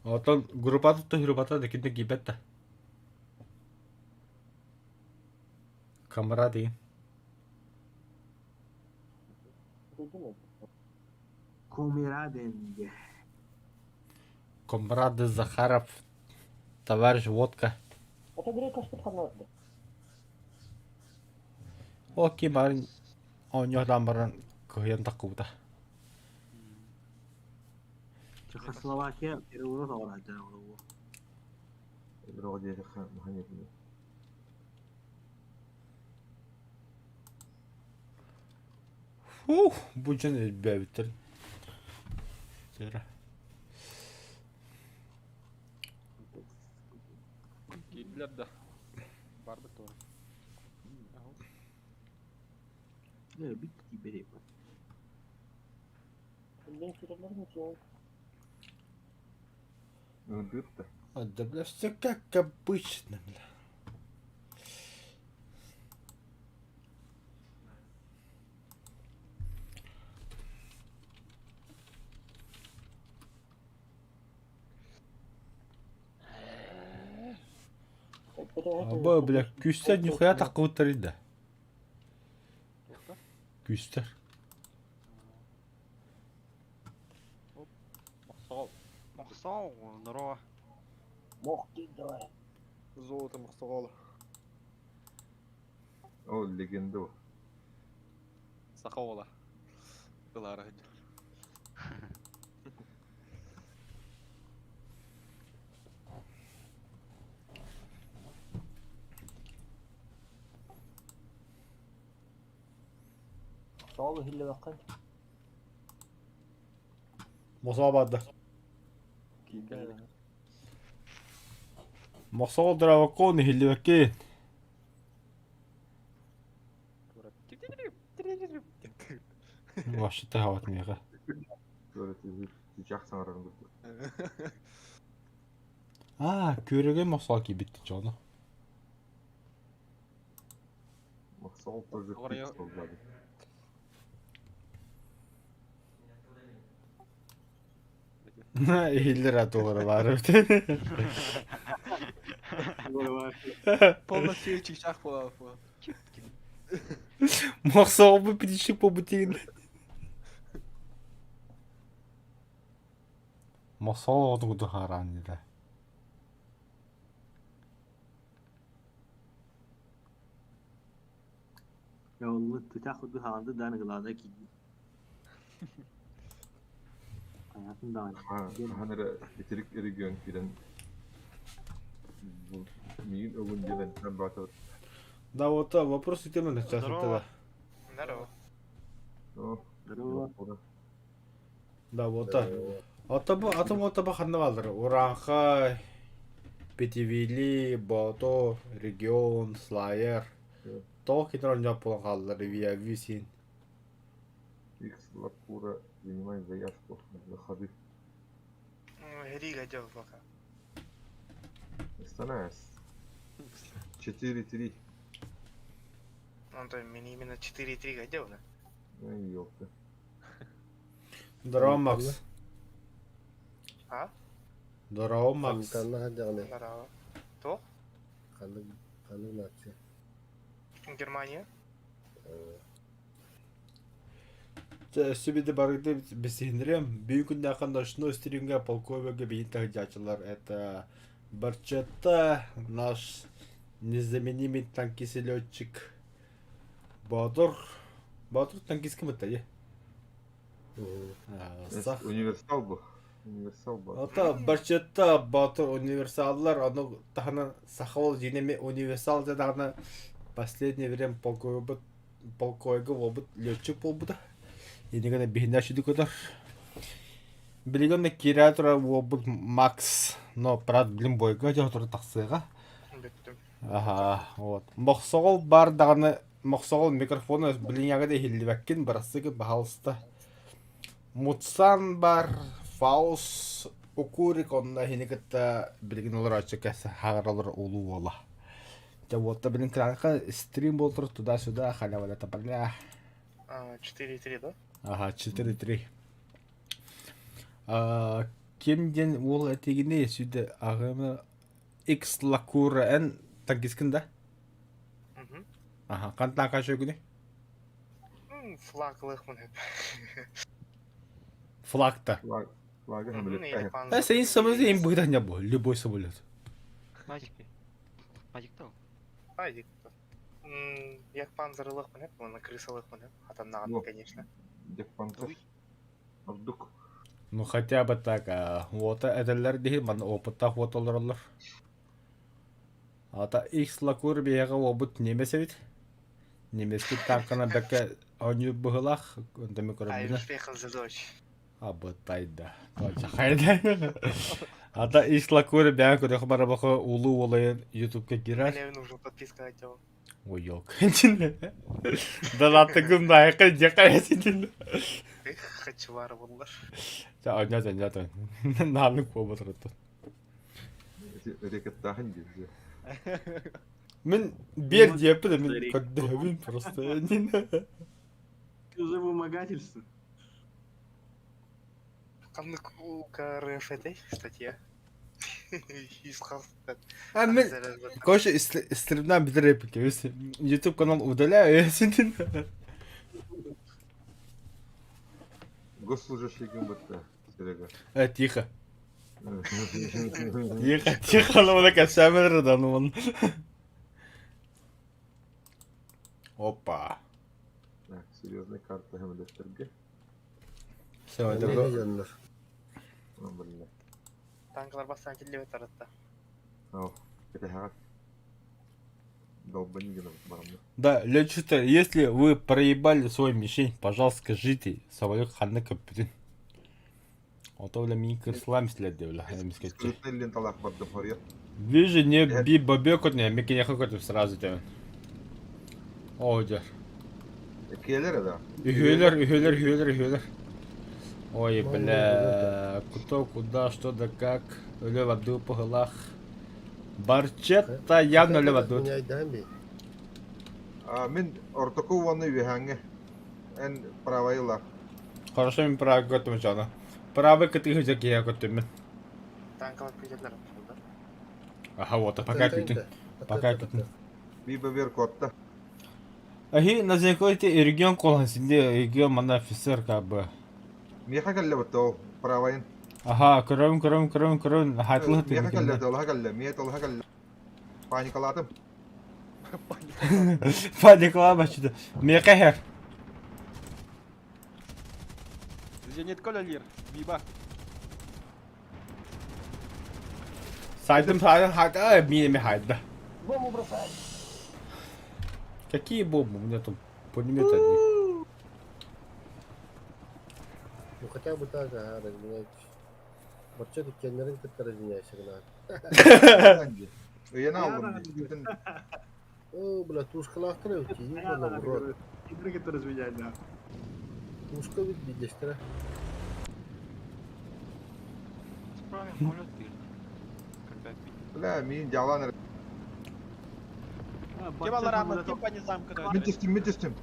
Oton grupata to hirupata de kinte gibetta. Камради. Duydun mu? كوميرادينج Комрады Захаров. Товарищ Водка. Ata direkt kaçtı kanalda. Окей, марин оньо дамбаран коен такута. Чехословакия переворот аварады ол. الرغد مهنية منه. Bu cene bevtir. Zera. Giydiler de. Var bir doğru. Ne bitti beri. Bundan süreler mi ki? Öldürttü. Да, бля, все как обычно, бля. Аба, бля, күстер нихуя таққыбыттар иді. Уқта? Күстер. Мақсал. Мақсал, здорово. Мох дейді, давай. Золото мақсал. О, легенда о. Сақаула. Қылары. Sağlı hille bakın. Мосабады. Кейгәлі. Мосал дравакон хилбекен. Вашта хават мега. Böyle tüccar ararım. Көреген мосал кибитти жону. Мақсал тоже Орaya- птица oldu. Хиллер атугары бар. Полностью чичах болады. Мосал бы пришли по бутин. Мосал одугду харанида. Ya onu tutakudu halde danıgılada ki. Hayatım daha Hanere bitirik eri gön filan. Миин өгүн делен sen батыр. Да, вот вопрос темы сейчас вот Здорово. это. Здорово. О, Здорово. Да, вот атом ханна балдыр. Уранхай, Петивили, Бото, Регион, Слайер. То кетер он жап болған қалдыр, вия висин. Икс Лакура принимает заявку на ходы. Рига делал пока. Останавливайся. 4-3. Антон, мне именно 4-3 годел, да? Ай, ёпта. Здорово, Макс. А? Здорово, Макс. Kanlı hadi yani. Здорово. Кто? Kanlı maçı. Германия? Сөбеде барыды бесендірем. Бүйін күнде ақандашыны өстерінге полковеге бейін тағыдачылар. Это Барчетта, наш незаменимый танкист летчик Бадур. Бадур танкист кім это, е? Сақ. Универсал bu. Универсал bu. Ата Барчетта Бадур универсаллар, оны тағына сақауыл женеме универсал дедағына последнее время полковеге обыт летчик болбуда. Енегені бейін ашыды көдір. Білігені кератора обыт Макс. Но, брат, блин, бойға жоғытыры тақсыға. Беттім. Аха, вот. Моқсоғыл бар дағаны, моқсоғыл микрофоны білін яғыда хилді бәккен барасығы бағалысты. Мутсан бар, Фаус, Укурик, онда хенекетті білген олар ачы кәсі хағыр олар олу ола. Вот, білін кранқа стрим болтыр туда-сюда, халя-валя табарля. 4-3, да? Ага, 4-3. Кемден ол әтегіне сөйді ағымы X Лакура ән танкискінда? Угу. Ага, қантан қашы өкіне? Флаг лыхмын hep. Флагта. Flagı Или hamile. панзер. Сәйін самызы ең бұйдан не бұл, любой самолет. Мадик. Мадик-то? Мадик. Як панзер лыхмын hep, оны крыса лыхмын hep. Атаннаған, конечно. Деппантер. Абдук. Ну хотя бы так, вот әдәлләр дейін, маны опытта вот олар олар. Ата X Лакура бейеға опыт немесе бит? Немескі танкына бәкке ойны бұғылақ, өндемі көрімдіні. успехов за дочь. Абытайда. Точа хайда. Ата X Лакура бәң көріқі бара бақы улу олайын YouTube'ка кирар. Мне нужно подписка хотел. Ой, ёлк. Да күмді айқы жеқа әсетін. Эх, хочу вар болар. Жа, ойнат. Нанық болып отырды. Рекеттахын дейді. Мен бер депі де мен көддәуін просто. Ты уже 100 қалыпты. А мен, короче, стримнан bir реплика. YouTube канал удаляю, я сидим. Госслужащий гимбатта, Серега. Тихо. Тихо, тихо, ну вот такая камера, да, ну он. Опа. Так, серьезная карта ГМД-штерге. Все, Ne это diyecekler? Блин. Танкалар бастан келе таратты. Ау, это хат. Долбанигина барамда. Да, летчики, если вы проебали свой мишень, пожалуйста, скажите, самолет ханны капитан. А то бля мен кырсылам силер деп бля, эмискетчи. Скрытный ленталах барды хорьер. Вижу, не би бабекот не, мен кенеха көтіп сразу демен. Ой, дер. Келер, да? Үйелер. Ой, бля, кто, куда, что да как. Өлі ваду пығылақ. Барчетта явно өлі ваду. Меня айдан бей. Мен ортоку ваны виханге. Эн правайла. Хорошо, мен правы көтім жана. Правы кіті хүзі кея көтім мен. Танкалар көйтерлер болды. Аха, вот, пока кітін. Пока кітін. Биба вер котта. Ахи, назекойте регион колхан синде, регион мана офицер как бы. Меха калле баттау, правайын. Ага, көрім, хайлығы Меха калле, тегін. толха калле, мие толха калле. Паникалатым. Паникала бачыды. Меқа хер. Зенит колялир, биба. Сайдым, хайда, минами хайда. Бомбу бросай. Какие бомбы? У меня там пулемет одни. Ну хотя бы так, разменять. Вообще тут кеннерин кытта разменяйся гына. Уяна алдым. О, бля, тушка лахтырып, ебаный в рот. Игры, которые разменяют, да. Тушка ведь бидестера. Справим самолет ты. Когда пить. Бля, мин жалан. Kim alır Ahmet? Kim panizam kadar?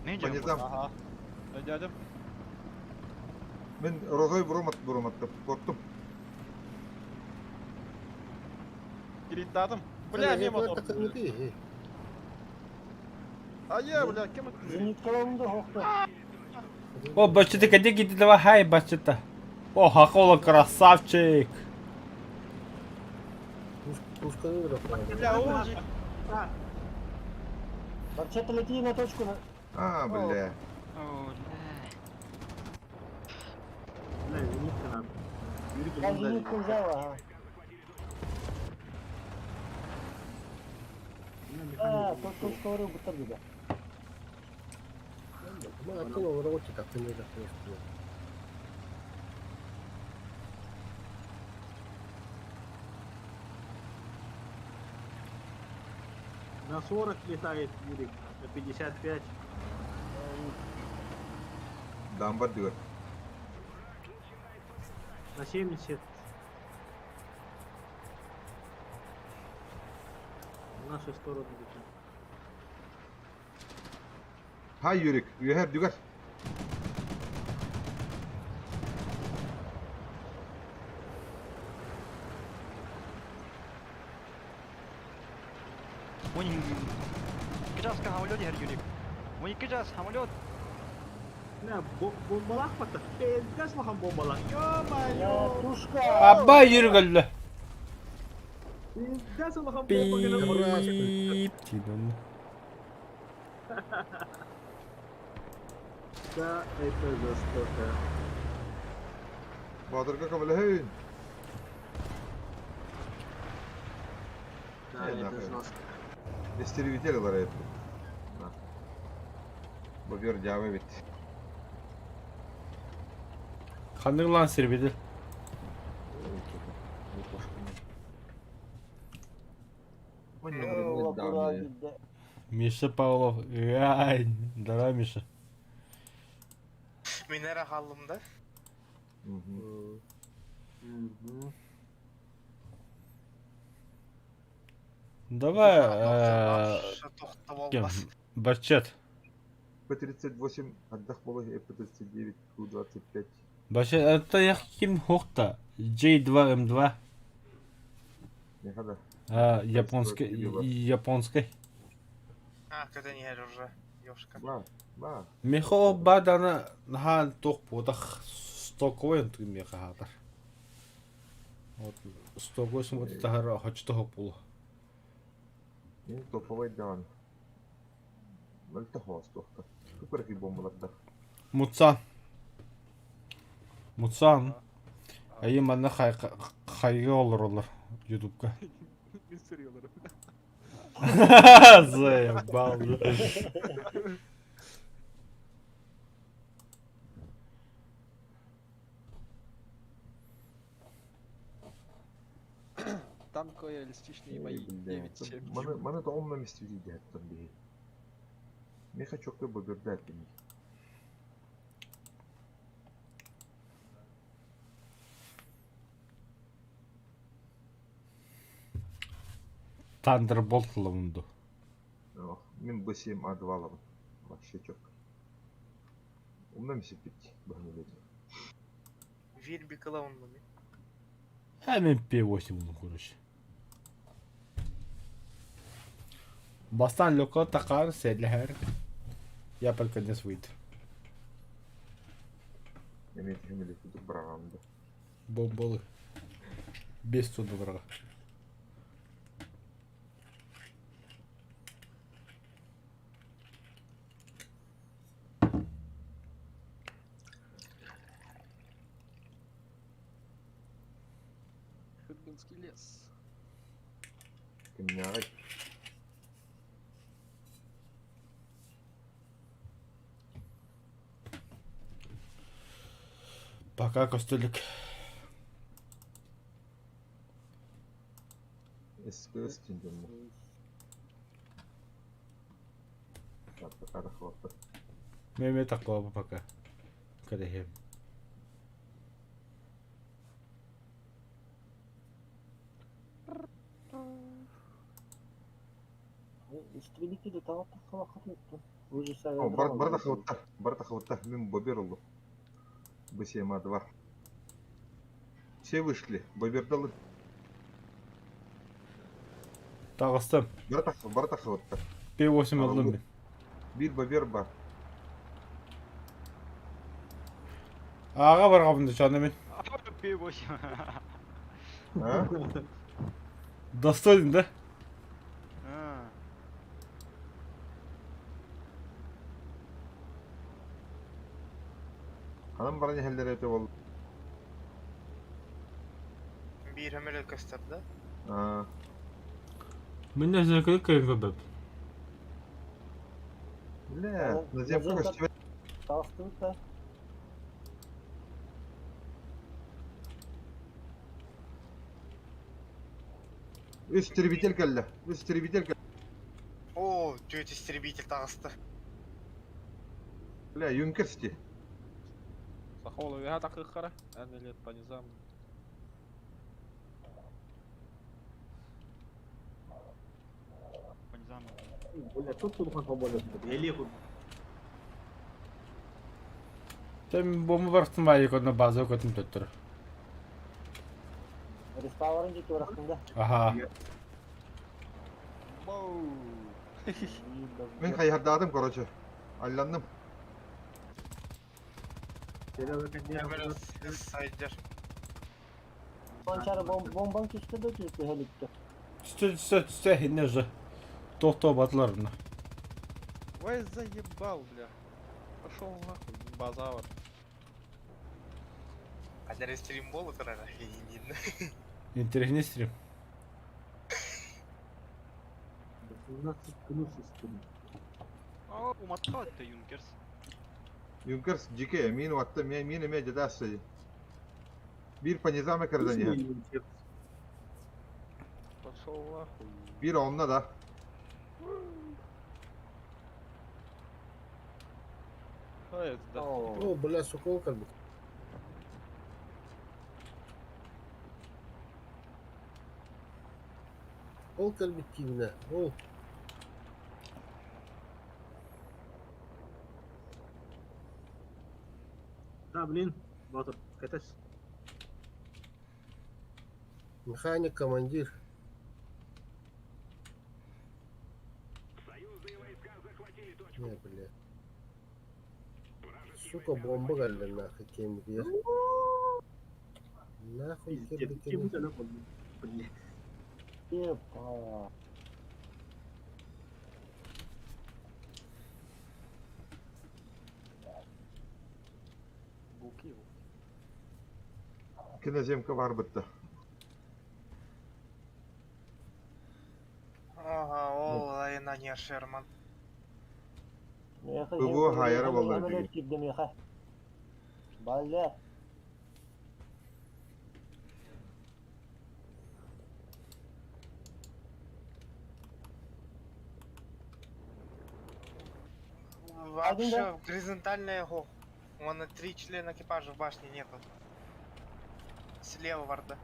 Мин Панизам. Ага. Ödedim. Мен розой буруматты. Корктум. Kilitledim. Bля, Бля, мимо так не ты. А я, бля, kim Зенит колонды хоқты. О, бачыты, где гиди давай, хай, бачыта. О, хакола красавчик. Тушка не выросла. Бля, ужик. Барчета лети на точку. Бля. Бля, зенитка надо. Я зенитку взял, ага. Тот точка говорил, будто беда. Мы оттуда в роте как-то не захвестили. На 40 летает Юрик, на 55. Дамбар дюр. На 70. В нашу сторону летит. Hi Юрик, you have дюгар. Кыжас самолет her Юрик. Мой кыжас самолет. Ne bombalak mı? Gaz bakalım bombalak. Я Yo тушка. Аба, yürgüllü. Gaz bakalım bombalak. Пип. Тидон. Да, это жестоко. Бадырга кабылын. Да, это жестко. Истеревитель var hep. Bu bir cevap bit. Kanırlan servedi. Миша Павлов. Ай, давай, Миша. Минера қалымда. Давай, Тоқты кем? болмас. Барчет. П-38 отдах было, П-39, Ту-25. Барчет, это я ким хохта. J2M2. Не хода. Японской. А, когда не уже. Ёшка. Ба. Мехо бадана нахан тох потах стоковен ту меха хатар. Вот стокос вот тахара хочто хопул. Мен топовой дан. Мөлтө хостохта. Күпер бомбаларда. Мутсан. Айы манна хайга олар ютубка. Не серьезно. Заебал. Танковые реалистичные бои. 9-7. Маны да омна мистери дияттан бей. Мен хочу к бобердат бей. Thunderbolt лунду. Мен B7 A2 алам. Вообще четко. Умна миси бит. Бахмеледи. Вильби клоунами. Мен P8 bunu короче. Бастан лёко такар седлер. Я только не свит. Мен темеле туду брагамда. Бомболы. Без туда врага. Хыргынский лес. Кемнягай. Пока костылик. СПС тендем. Так, пока хватит. Меме такого пока. Кадехем. Истребители того такого хотят. Вы же сами... Барта хватта. Мен бобер олу. B7 A2. Все вышли. Бобердалы. Тағыстым. Барта хватта. P8 алдым мен. Bir бобер бар. Аға барғабымды жаны мен. P8. А? Достойдың да? Hanım bana heller ete oldu. Bir hemen gösterdi. Aa, Мен нәрсе керек көбіп. не, наземка көстебе. Тастым да. Истребитель келді. Истребитель келді. О, тётя истребитель тағысты. Бля, юнкерсти. Сахолу я так хара. Лет по низам. По низам. Бля, тут тухай поболее. Елеху. Тем бомба барықтың ба екодына база өкетін төттір. Реставрын жеке бырақтым да. Аха. Ben hayırdadım koracı. Allandım. Hemen saydır. Сончары бомбаң түсті да түсті хеликті. Түсті, хинне же. Тоқтау батыларына. Ой, заебал, бля. Пошел нахуй, базавр. Kadar stream bolu kırara. Интересный стрим. Aa, umatka attı Junkers. Юнкерс дикая, мину attı, mini medya dastayı. Bir panizame kırdanya. Пошел нахуй. Bir onunla da. Ой, да. О, бля, сокол как бы. Ол кальбиттигіне. Ол. Да, блин, Батыр, катась. Механик, командир. Не, бля. Сука, бомба geldi нахуй кемгер. Нахуй Пиздец, кемгер. чем телефон? Блядь. Епа. Буки его. Киноземка бар бітті. Ага, ол айына не Шерман. Бүгү хайыры болду деген. Кидdim yaha. Бля. Вообще, горизонтальная го. Вон 3 члена экипажа в башне нету. Слева варда.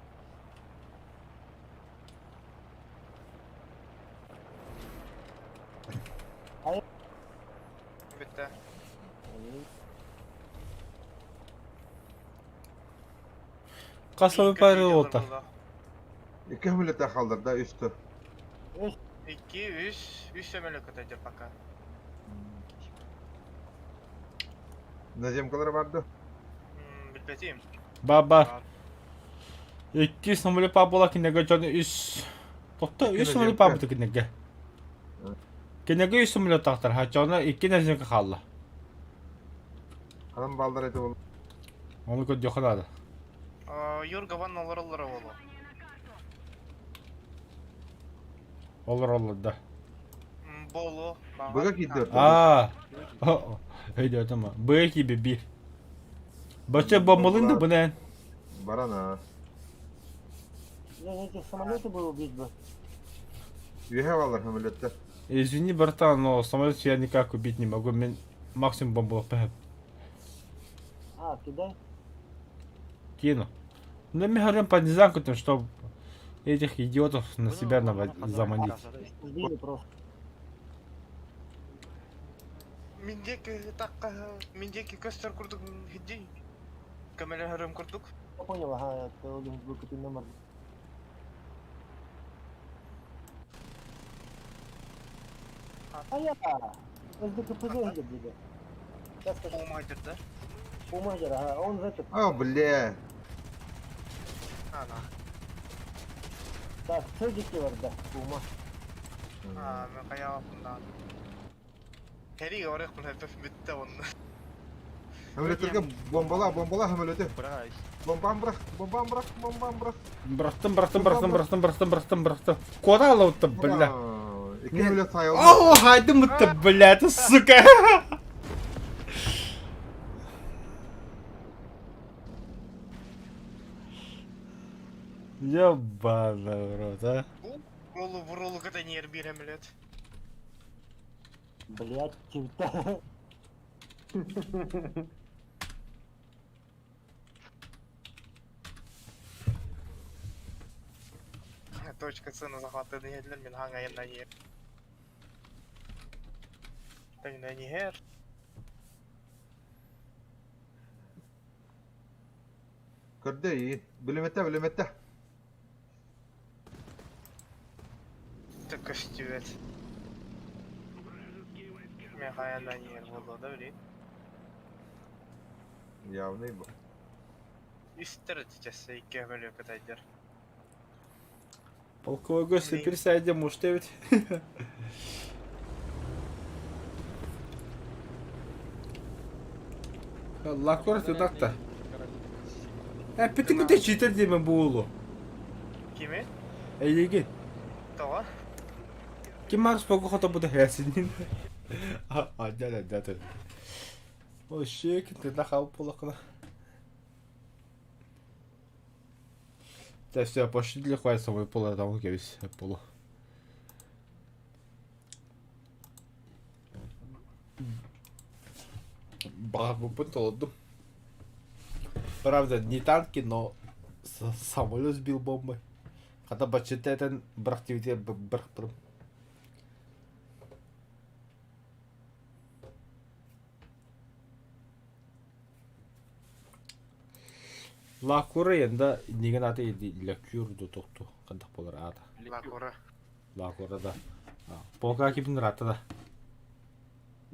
Бітті. Qasabı payı oldu. İki hümülete kaldırdı üstü. 2, 3 самолет отойдет пока. Наземkaları vardı. Bilbeteyim. Бар. 2 самолет бар бола кинеге жаны 3. Тотта 3 самолет бар буту кинеге. Кинеге 3 самолет тактар. Ха жаны 2 наземка қалды. Adam baldır eti oldu. Onu көдө калады. Юрга ван олар болу. Олар да. Болу. Быга gidiyor. Öyle tamam. Bu ekibi bir. Başka bombalıydı bu ne? Барана. Я этих самолетов бы убить бы. Üye varlar hümülette. Извини, братан, но самолет я никак убить не могу. Мен максимум бомбу пэп. А, кидай. Кину. Ну, мы говорим по дизайну, чтобы этих идиотов на себя заманить. Сбили просто. Миндеки көстер курдук хидди. Камеля хәрем курдук. Я понял, ага, это один выкупить номер. А я СДКПГ где? Сейчас скажу. Умайдыр да? Умайдер, ага, он в этот. О, бля. Ана. Так, цедики var da. Ума. Мен каябында. Хери орек мына битте онны. Hümületlerge bombala hümülete. Bombam bırak. Братан. Куда лут-то, бля? İki hümület sayıldı. О, хайди мы-то, бля, ты сука! Ёбаный в рот, а? Вурулу когда не ербир эмилет. Блять, чё-то. Точка цены захваты нелер мен хаңайын на ер. Тәңнә нигер. Kırdı iyi. Bilimette. Только стюет. Мен хаян на ер болду да билет. Явный bu. Üstleri тичесе 2 бөлөк атайдыр. Полковой гость, теперь сядем, может, ведь? Лакор туда-то. Пятый куда читер деме булу. Кими? Эйги. Тога? Ким марс пого хото буде хесин. Да. О, шек, ты нахал полокна. Да все, пошли для хватит собой пола, там весь полу. Багу потолду. Правда, не танки, но самолет сбил бомбой. Когда бачите это брахтивите брахпрым. Лакура енді деген аты лекюр дотоқту қандақ болар аты. Лакура. Лакура да. Полка кипін раты да.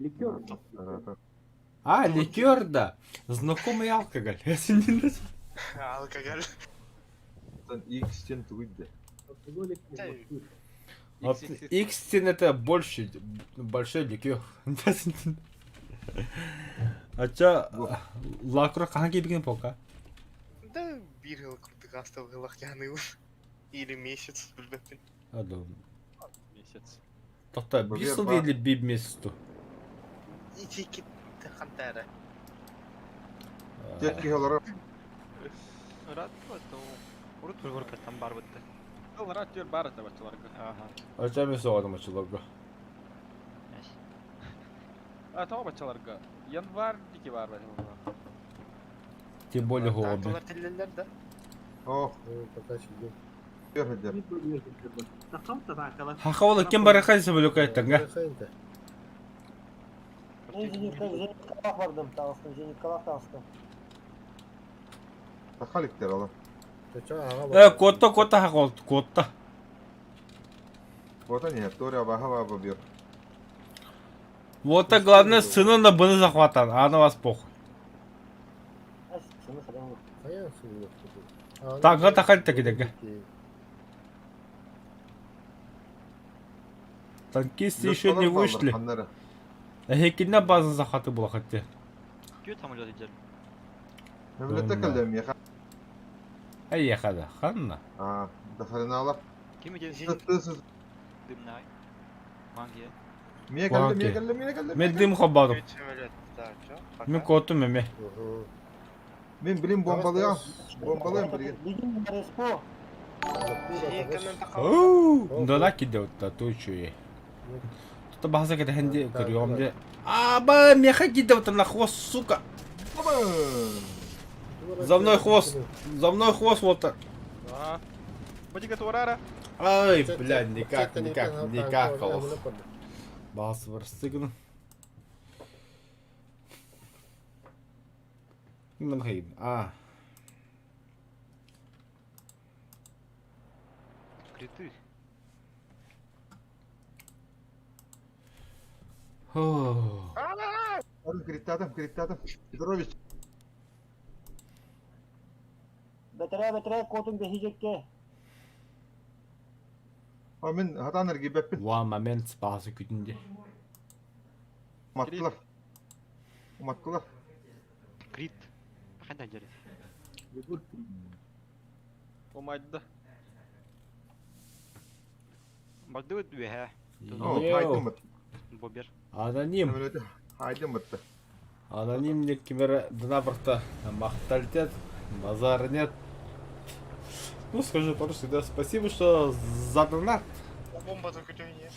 Ликер. А, ликер, да. Знакомый алкоголь. Алкоголь. X-тен тугуйда. Алкоголик. Да, Вот Икстин это большой ликер. А чё, лакро қанға келген пока? Да, бир жыл курдук астабылак яны или месяц билбеппин. Адам. Месяц. Тоқта, Бұл bir жер жыл бар. или bir месяц ту? Итики кантары. Тетки халара. Рад вот, урут Көргөркөттөн бар бытты. ол рад төр бар ата бачыларга. Ага. Ача мен соғадым ачыларға. А тоо бачыларга. Январь дики бар бачыларга. Тем более хоғады. Тартылар тиллелер да. Ох, Пока сидим. бердер. Тақалта тақала. Хақа ола кем бары қайсы бөлік айттың, а? Хайнта. Мен Зеникалах бардым, тағыстым, Зеникалах тағыстым. Тахаликтер ала. Котта хақа олды, котта. Вот они, Тория Бахава бир. Вот так главное сына на быны захватан, а на вас похуй. Ась, сыны хадам yok. Қаян сұлы. Таңға тақайды кедегі. Танкисты еще не вышли. Хекинне базы захваты была хотя. Күйі тамылы дедер. Мемлекетте кәлдем я. Ай яхада, ханна. Дахалина алап. Кім еден зенит Сыз. дымнай. Мангия. Мие Ванки. кәлдем. Мен дым хабадым. Көчемелет. Да, чо? Мен коту меме. Мен білем бомбалыям. Бомбалыям бірге. Bizim Respo. Зенекамен тақал. Дана киде отта, той чуе. Тут база кеде хенди кырыyorum де. Аба, меха киде отта на хвост, сука. За мной хвост. За мной хвост вот так. А. Бодига туарара. Ай, блядь, никак колох. Басы бар стыгын. Мен хайын. Криты. Криттадым. Петрович. Betere kotun behecekke. Мен хатаныр гибеппин. One moment басы күтінде. Уматтылар. Крит. Қайда жері? Омайда. Барды өт бе, Хайдым быт. Бобер. Аноним. Мемлекетте хайдым бытты. Аноним не кемері дына бірті мақталитет, базар нет. Ну, скажи просто, да, спасибо, что за донат. Бомба только тюне.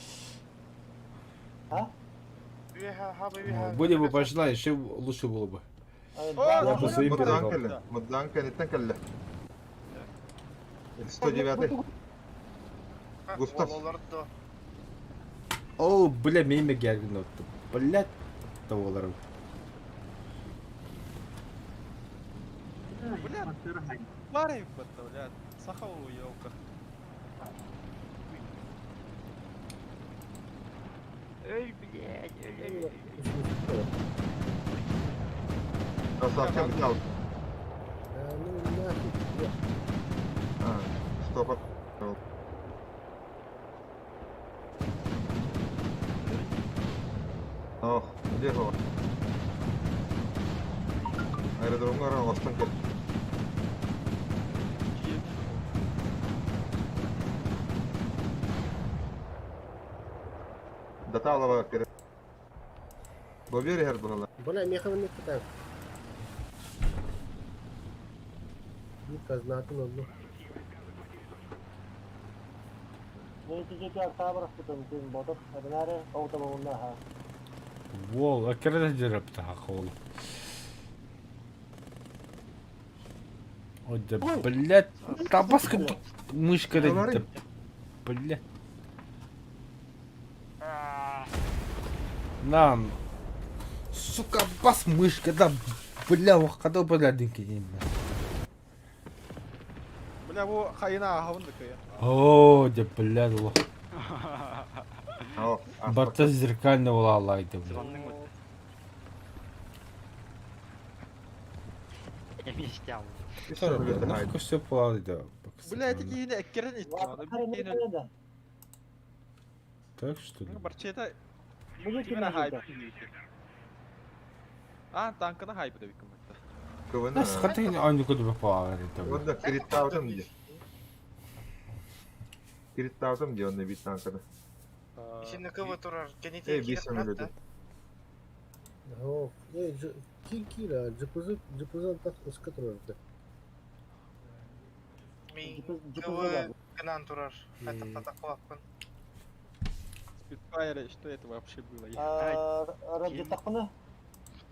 А? Были бы пожелания, еще лучше было бы. Я бы своим передал. Мыддан кәнеттен кәлле. 109. Густав. О, бля, мейме гәрген отты. Блядь, таволарым. Барай бата, блядь. Сахау елка. Эй, блядь, эй. Красавчик взял. Ну нафиг. Стоп. Ох, где его? Аэродромға араластан кел. Дата алаба керек. Бобер her buralar. Бля, механы не так. Bir kaznatın oldu. Behecekke aktabırız tutum. Bizim botuk. Adınarı automobilla ha. Вол, а когда дерепті хақол. Ой, да, блядь, табаска мышка да, блядь. Нам, сука, бас мышка, да, бля, ваққада бәләдің кейін. Бля, bu хайына хавындык я. О, да, блядь, О, барта зеркальный ола алайды, блядь. Звонның өт. Меште алды. Нахуй все плавает. Блядь, эти не эккерен итти, аны Ватары не бит да. Так что ли? барчета Bunu кимера kime хайп. dedi? Танкына хайп да бикем это. Кывына. Нас хатин анюку да плавает. Onda криттаутым ди. Криттаутым ди онны бит танканы. Ишинде кыбы турар, Эй, кенете бейсем кирет өлөдү. да? О, кира, жыпызан так ышка турарды. Мен Жыпыз кыбы бар. кынан турар, айтып атакылаппын. Спитфайр, что это вообще было? Раджи такмını.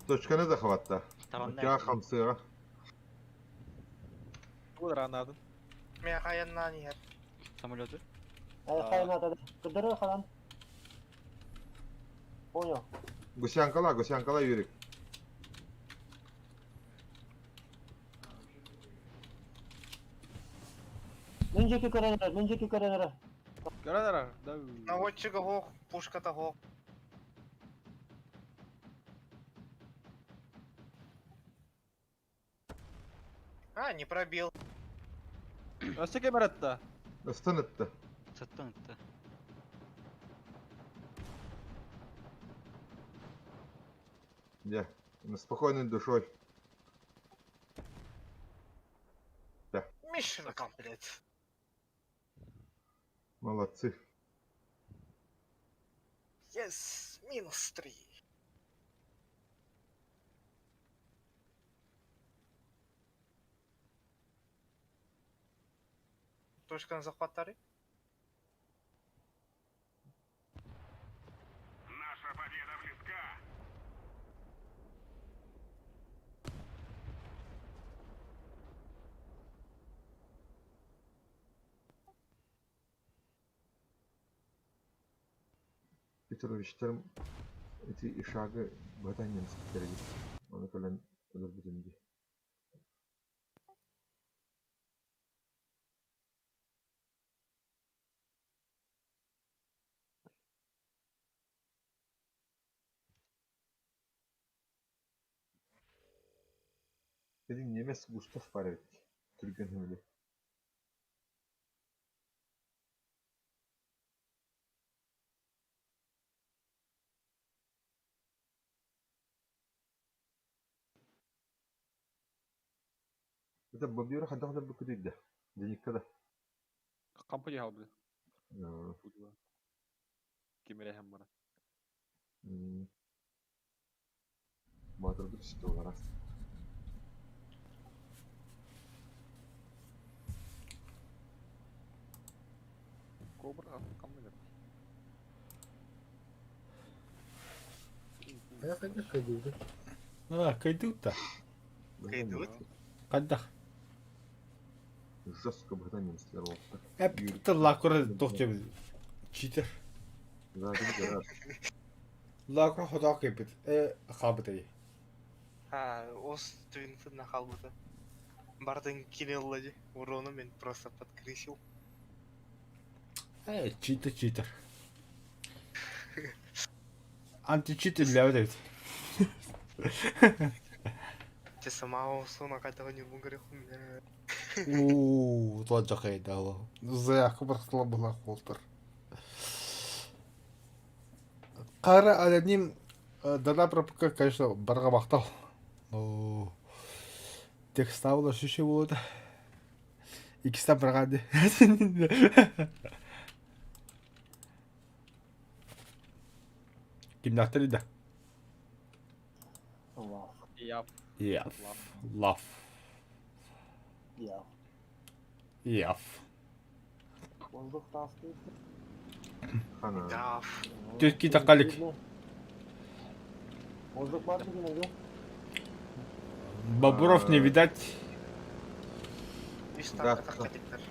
Точканы захватта. Таран Океа хамсыга. Бұл ранадын. Мен хаяннан yer. Самолеты. Kaynada. Kıdırı falan. Понял. Гусянкала, Юрик. Önceki kareler. Görәләр. Да. Наводчига хок, пушката хок. А, не пробил. Өсті кемеретті. Ыстыныпты. Саттыңытты. Я. Спокойной душой. Mission complete. Молодцы. Yes, -3. Точканы захваттары? Петровичтерим эти ишагы бата немецкий. Оны көлен өлөр бүтүнди. Benim немес Густав бар бит. Түрген өле. Это бобюра хадагда бүкүдүдө. Дениккада. Компания алды. Кемере hem bana. Батырды түсті олар. Кобра компания. Я хотел ходить. Кайдут-то. Кайдут? Кайда? Жестко бата немецкий болду. Әпті лакуры тоқтеп. Читер. Да, да. Лакуры хода кепет. Хабытай. А, ос твинты нахалбыты. Бардын кинеллади. Урону мен просто подкрысил. Читер. Античитер ләвдәйт. Те самого сона кайтага нюрбун грехум. Ууу, тот жақайда ол. Заяқы бір қылы бұла қолтыр. Қара әлемнен дана пропака, конечно, барға бақтау. Текст ауылы шеше болады. Икістен бірғанды. Кім нақтыр еді? Лав. Яв. Воздух тастı. Хана. Дав. Türkiye takalik. Воздух var mı yine de? Бобров не видать. Виш Да, танка тактиктер.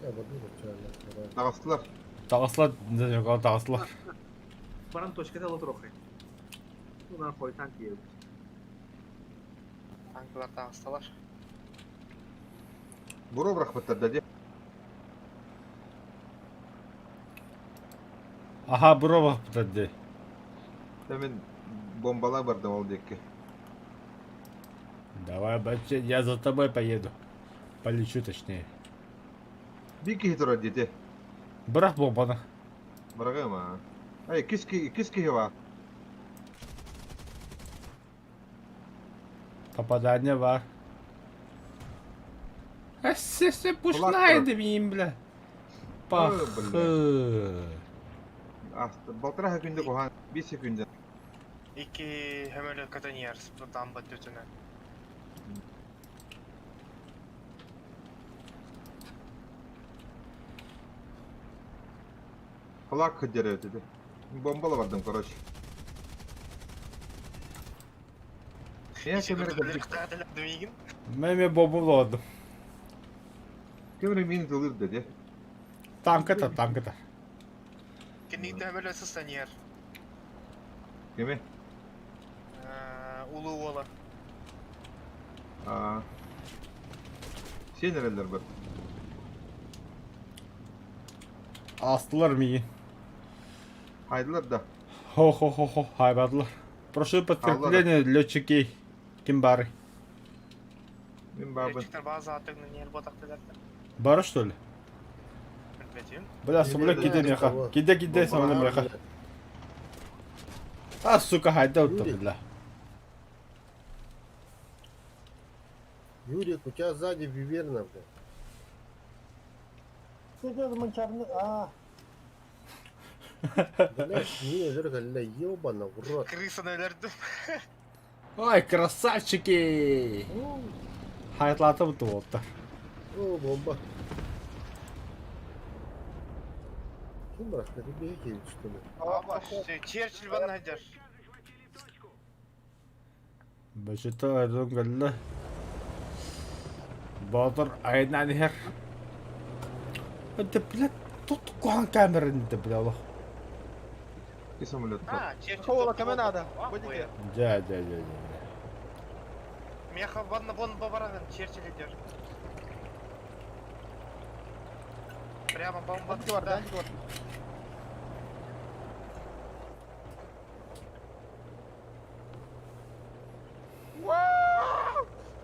Я воду зачем? Тағыстылар. Тағысылар. Баран точкада алып трохи. Унан кой танк ел. Танкылар тағысталар. Буров рахматтар де. Аха, бұрова бұтады. Мен бомбалар бардым ол декке. Давай, бачи, я за тобой поеду. Полечу точнее. Bir kişi tura dedi. Bırak bombanı. Bırakayım ha. Ay kis kişi var. Попадание var. Сесе Kulak пушнайды мейім біле. Пах. Baltıra her günde kohan. Bir sekünde. İki hömölö katanier tam batütüne. Kulak kıdırıyor dedi. Bombalı vardım koroj. Niye kömürü kırdık? Demeyigin. Meme bomba bulamadım. Kömürü minit olur dedi. Tank atar. Kendikte hömölö sustanier. Kimi? Ulu ola. Aa. Şey nereler var? Astılar mı? Haydılar da. Хо-хо-хо-хо, hayvadılar. Прошу подкрепление, летчики. Kim bari? Benim babam. Летчиктер bazı атыңны нел ботактылар. Бары что ли? Билбетим. Бля, самолет киде меха. Киде самолет меха. А, сука, хайда утты, бля. Юрик, у тебя сзади виверна, блядь. Сидел манчарный, Блядь, не, зерга, ля, ёбана, в рот. Крысаны өлөрдүм. Ай, красавчики! Hayatlatı mı oldu? О, бомба. Kim bıraktı? Bir iki işte mi? Aba, Черчилль бан хайдар. Башыта айдың гылы. Батыр айынан хер. Öte bile tut kuhan kamerinde bile bak. Bir samolot var. Черчилль. كمان هذا Ja. Меха вон бараган Черчилль идёт. Прямо бомба. Да.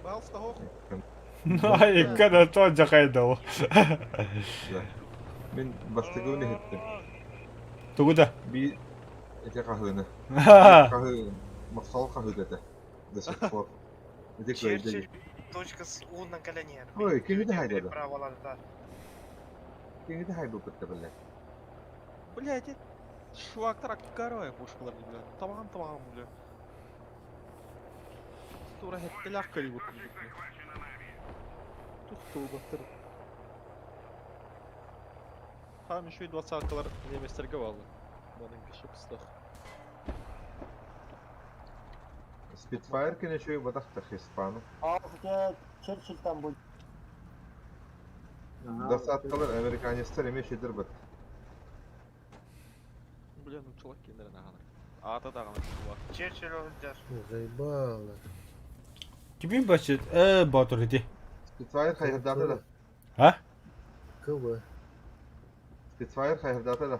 Баалста хоох. Ay kana tonca kaydı o. Güzel. Ben bastığını ettim. Tuguda. Bir ete kahveni. Kahve, masal kahve dedi. Desek for. Ete Черчилль. koydu. Точка с У на колене. Ой, kimi de haydi. Праволада. Kimi de haydi okuttu böyle. Блядь, шуактар аккарой пушкалар бля. Тамагам, бля. Тура хеттелак кали бут. Тухту баттыр. Хам еще и 20-калар неместерге балды. Банын киши пыстах. Spitfire kene şöyle batakta Hispanı. Ağzıca Churchill tam bu. Dasatkalar Amerikanistler emeş edir bat. Бля, ну чувак киндер нахана. Ата дагана чувак. Черчилль өлдөр. Заебало. Kimin başı? Batur idi. Spitfire hayırdata da. Ha? КВ. Spitfire hayırdata da.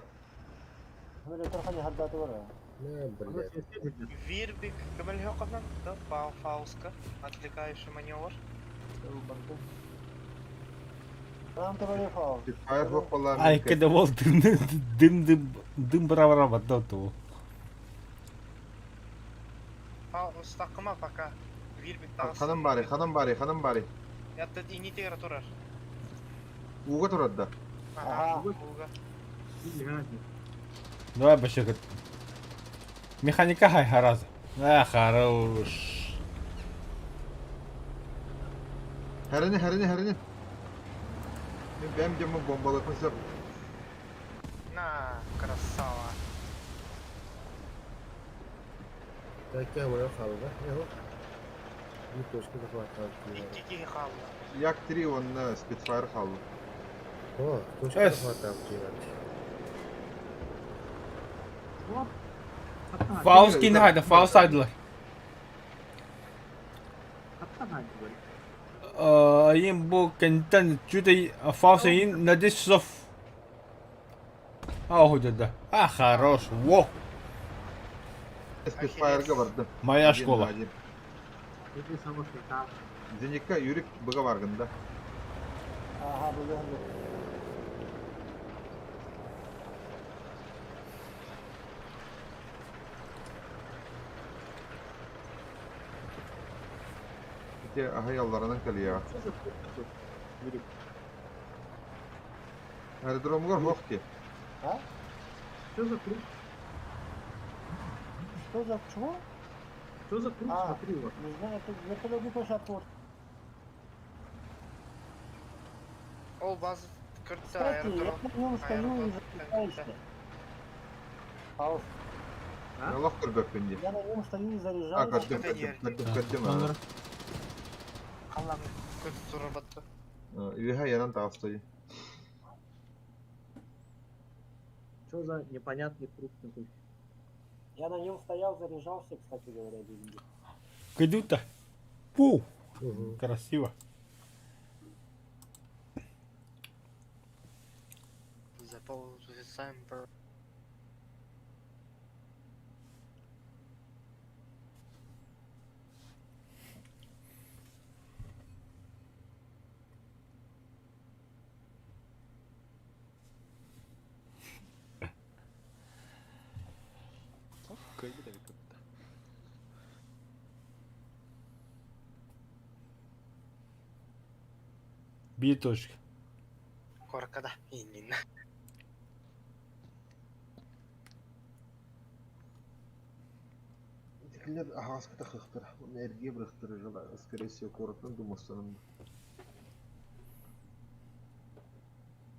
Böyle tarafını haddatı var ya. Не, блядь. Вирбик, Камельхёконан, да, Фауска, отвлекающий маневр. Tam da böyle faul. Spitfire hoppalarını. Ay kada vol dım бравара бадда то. Фаус такыма пока. Вирбик тагы. Hanım bari. Ятты инитера турар. Uğga turadda. Ага. Давай башыгыт. Механика хай хараза. Хорош. Herini. Ben camı bombalatmışım. На, красава. Так я моя халва. Его. Bir точка захватывает. Икки халла. Yak 3 onunla Spitfire kaldı. О, точка Эс. захватывает. Faust kindi hayda. Faust aydılar. Ayın bu kentten cüde Faust'ın Nadisov. Hoca. Хорош. Во. Spitfire'ga vardı. Моя школа. Это само что так. Зенекка юрик быга баргында. Aha bu geldi. Ите aha yallarının kalıyor. Что за хуй такой? Юрик. Аэродромгор хохти. А? Что за круг? Что за чего? Что за круг? А. Смотри вот. Не знаю, это вертолетный площадка. Ол база кірді Кстати, я аэродром. на нем стою и заряжаюсь. Хаос. А? Allah kırböpündi. Я на нем стою и Ha заряжаюсь. kaçtım ha. Қаланы көтіп тұра батты. Üyeha yanan tavstayı. Что за непонятный круг такой? Я на нем стоял, заряжался, кстати говоря, везде. Кадюта. Фу. Угу. Красиво. The Paul December. Кайда да викатта. Bir точка. Коркада. Иннин. Текілер ағасқы тақықтыр. Оны әрге біріктірі жылы. Скорее всего, коротын думастының.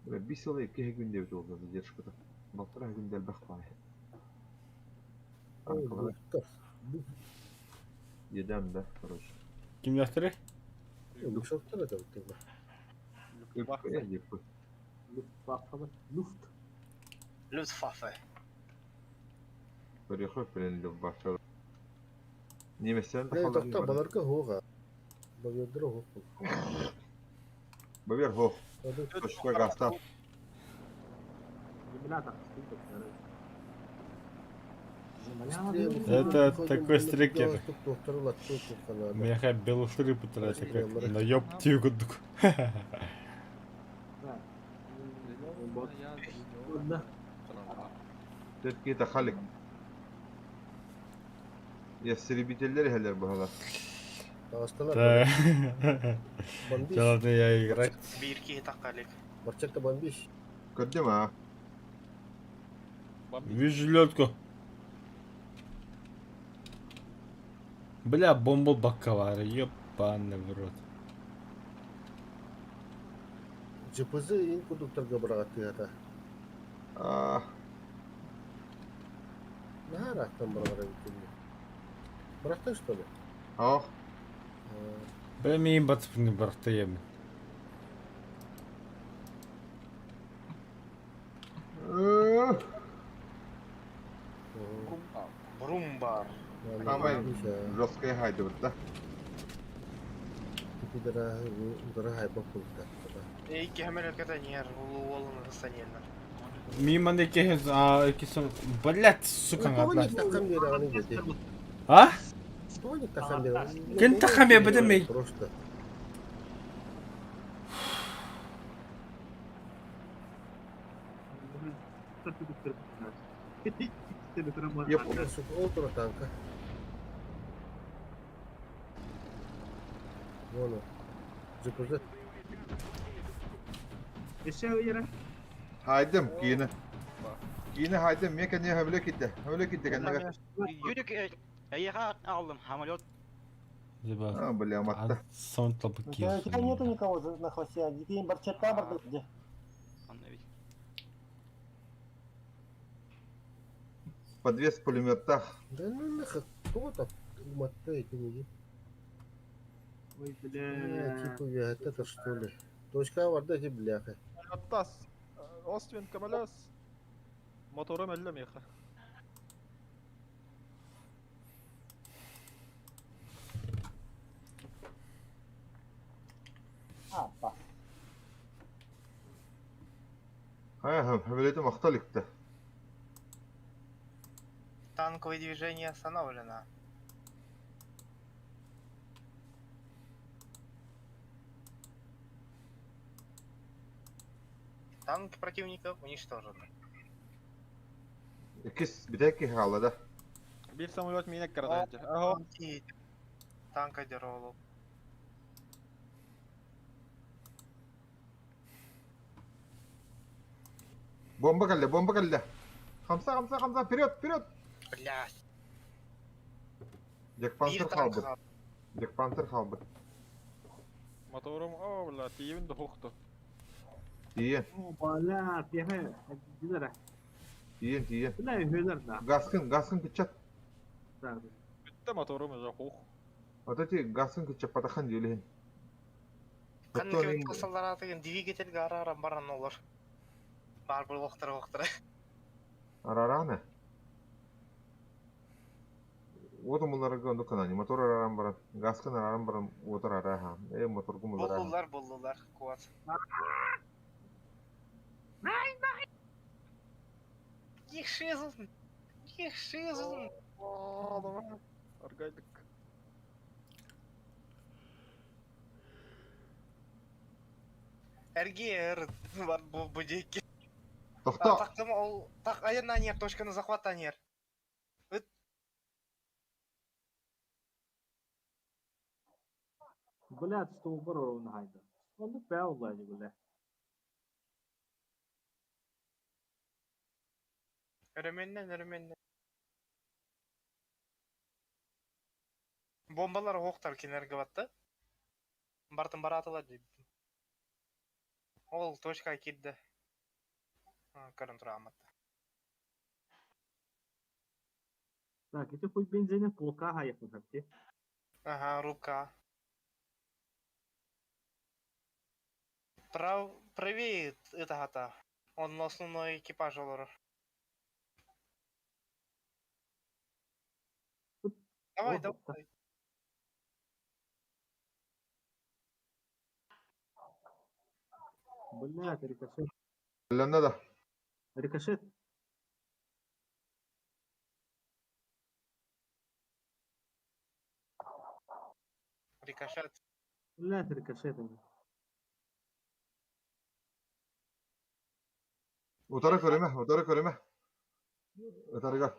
Bir yıl 2 günde bir oldu задержкада. Былтыр günde әлбәқ бай. Анкалар едем да, короче. Kim yaptırır? Люксофтар это вот тогда. Люфтваффе. Люфт. Люфтваффе. Приехал блин Люфтваффе. Неместен Да, это кто? Баларка Гога. Баведро Гога. Бавер хох. Точка гаста. Земля так стоит, короче. Это такой стрекер. Доктор Латто Канада. Меня белуширы пытаются как Спасибо. на ёптию гудук. Да. Вот я Вот да. Türkiye takalik. Ya сребителleri heller bu hala. Астана. Да. Бомбиш. Жалко я играть. Бирки тақалик. Барчакта бомбиш. Gördün mü ha? Вижу лёдку. Бля, бомба баковара, ёбаный в рот. ЖПЗ инку докторга барагаты ата. Ah, Нахарахтан барагара битинде. Барахтан что ли? ah. Бля, мен батып не бартаем. Брумбар. Ama Joska'ya haydi burada. Пидора удара хайба култа. Эйки хамелката нер улуолын гыстанелер. Мимо неких, кисон, блядь, сука, Тоник гадна. такам бера аны гети. А? Тоник такам бера. Кин такам бера, бедемей. Просто. Что ты тут терпишь? Я помню. Сука, отура танка. Вон он. ЖПЗ. Eşeğe yere. Haydim giyini. Giyini haydim. Meka niye havle gitti? Havle gitti kendine. Юрик, я алdım самолет. Зиба. Ha böyle amatta. Сон У толпаки. тебя нету никого на хвосте, а детей Барчака бар где? Подвес в пулеметах. Да ну нахуй. Кто там? Матта эти не. Ой, Типа я это что ли? Точка vardı ki бляха. Атас. Освен камаляс. Мотором әлләм яха. А, бak. Ha havletim aktalıktı. Танковое движение остановлено. Танк противника уничтожен. Икис битеки хала да. Bir самолет minek крадает. Ага. Танка деролу. Бомба калля. Хамса, вперед! Блядь. Джекпантер халбыт. Джекпантер халбыт. Motorum, bля, тиевин de hoogte. Тиен, Bala, pihe, gidere. тиен. Ne hüler da. Гаскын кычат. Bitti motorum уже hoog. Вот эти гаскын кычат патахан дилен. Kanı köy kısalar atıyın. Двигатель гарара баран olur. Бар bir оқтыра. Арараны. Вот мулар гонду канани. Мотор араран баран. Гаскын араран баран. Отор араха. Мотор гумулар. Боллулар. Куат. Их шизм. Аргайдык. Эргер. Бар bu дейки. Тохта. Тактым ол. Так аян нанер. Точканы захват нанер. Блядь, что упорол на хайда. Он пел, блядь. Örümenden. Bombalar оқтар кенерге батты. Бартын баратыла дейді. Ол точка кетті. Көрін тұра аматты. Так, это хоть бензин полка хаяк уже. Ага, рубка. Правее это хата. Он основной экипаж olur. Давай. Блядь, рикошет. Ленда. Рикошет. Рикошет. Блядь, рикошет. Utara köreme. Utarga.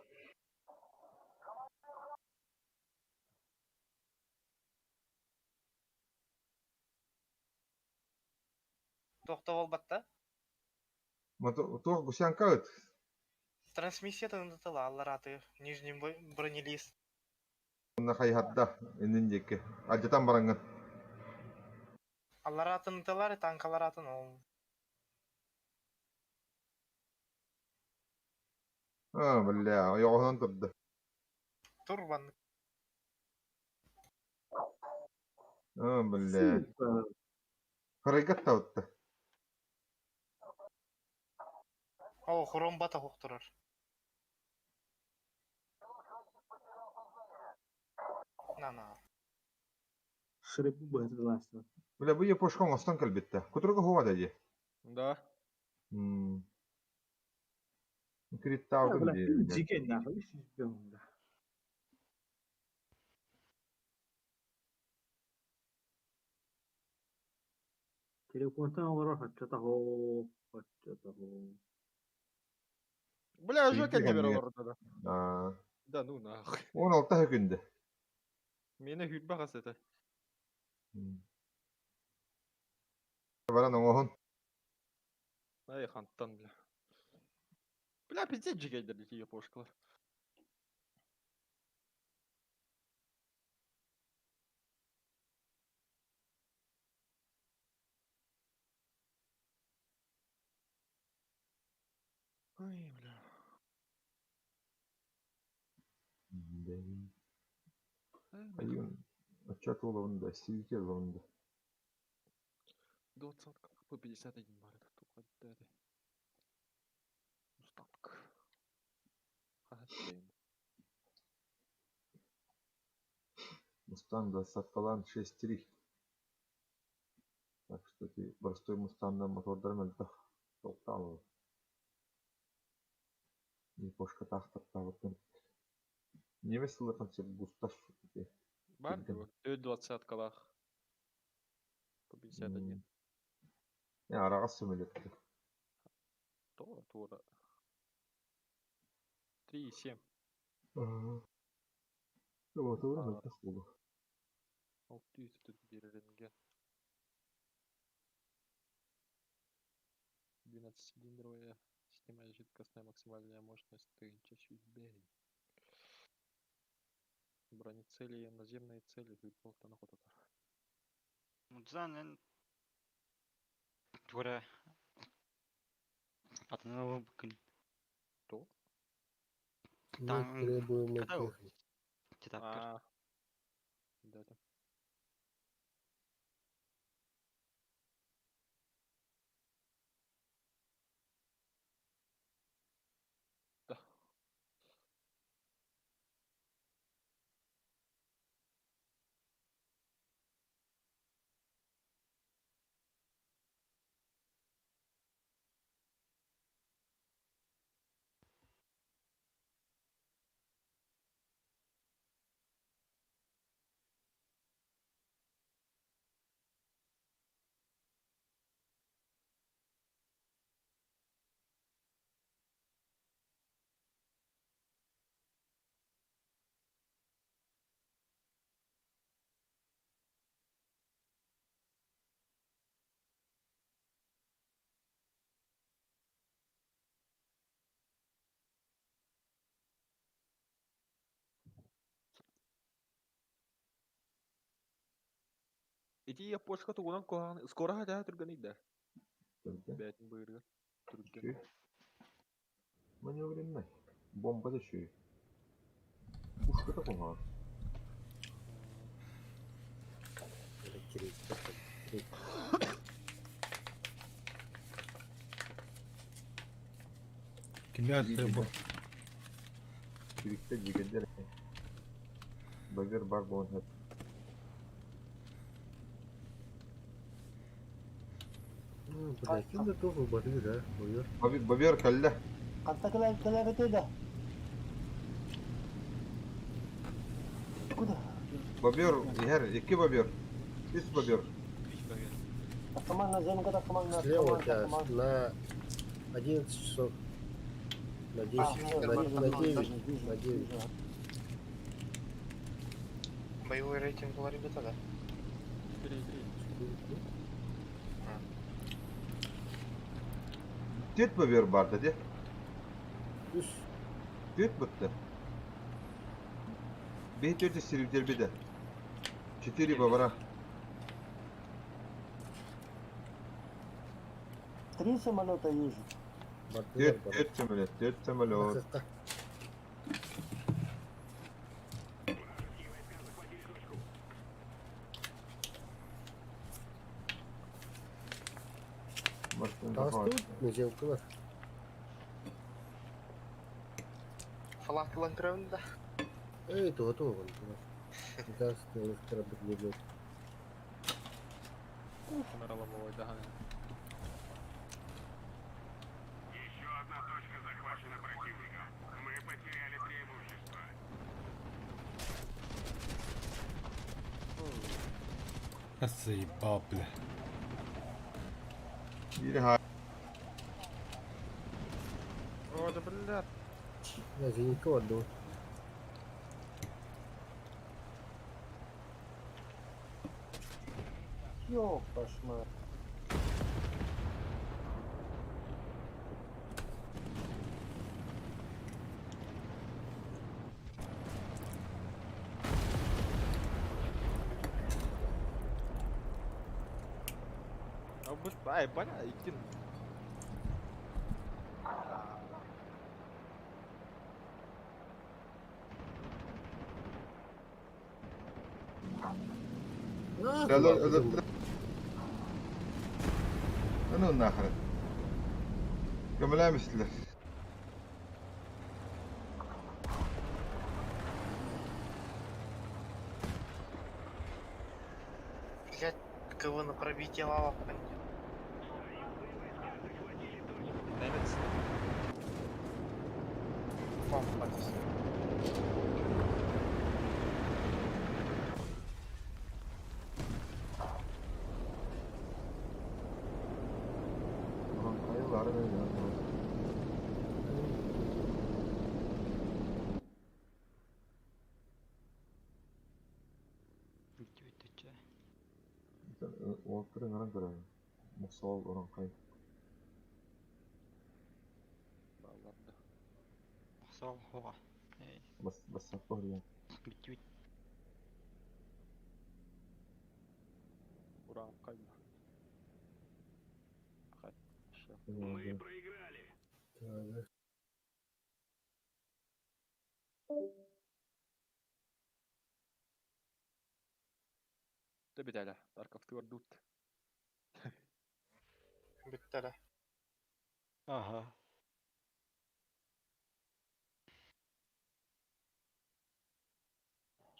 Тоқтап ол батта. Тух гусян каыт. Трансмиссия тыңдытыла аллар аты. Нижний бронелист. На хайхатта индике. Ажатан баранган. Аллар атын тылар, танкалар атын ол. Бля, оягынан турду. Турбан. Бля. Харайгат таутты. О, хромбата хоқтырар. На. Шребу базиласно. Бля, бу пошкон астан калбетте. Кутурга хова дади. Да. Криттаудын Блядь, диген нахуй, да. Телефонтан олар хачата хо. Бля, Жека не беру да. Да ну нахуй. 16 күнде. Мені хүлбе қасеті. Баран оңоғын. Ай, ханттан, бля. Бля, пиздец жигейдер тие пошкалар. Ай, бля. Ayın açat olanında, silke olanında. 20 по 51 бар еді тоқадады. Устатық. Қағаттайын. Мустанг саткалан 6.3. Так что ты простой мустанг мотордар мөлтөх. Тоқталы. И пошка тақтырта өткен. Неме сылырған сеп бусташ. Бар, 20 калах. По 51. Араға сөмелетті. То, тура. 3,7. Вот, это слово. 600 тут берілінген. 12-цилиндровая система жидкостная максимальная мощность чуть бей. Бронецели, наземные цели, выполнена охота. Мудзанен. Тура. Атанова бакын. То? Требуемой Катау. техники. Титапкер. Да, да. Да. Ити япошка тугунан кохан скоро хада түргән иде. Бәтин быйры түргән. Маневренный. Бомба да еще. Пушка такого. Кимге атты бу? Кирикте жигендер. Багер бар болон. Прикинь, да тоже бары, да, бобер. Бобер калля. Кантакалар этеда. Куда? Бобер, Игорь, iki бобер. Üç бобер. Атаман на землю, когда атаман на Слева у атаман, тебя атаман. на 11 часов. На 10, на 9, на 9. Боевой рейтинг была ребята, да? 4,3. Dört bobер бар dedi. 3. Dört bitti. Bir dört sirivler bir de. 4 бобра. 3 самолета ездит. Dört самолет, 4 самолет. Тастут, нечем Фалат ланграунд, да? Эй, то. Да, стоит, работает. Камера лобовой даган. Заебал, бля. Biri ha. О, да блядь. Я же никого отдал. Ёп, кошмар. А будь, ай, бля, иди. Ну нахрен. Gömülemişler. Блять, кого на пробитие лава пойдет. Немец. Вам подпись. Hayırlar öyle. ол түрі нарын көрі. Мұсал орын қай. Балларды. Мақсал хоға. Бассақ қой. Бит. Уран қайма. Қайт. Шо. Tövbe. Да бит әлі. Тарковты өрдут. Бітті әлі. Ага.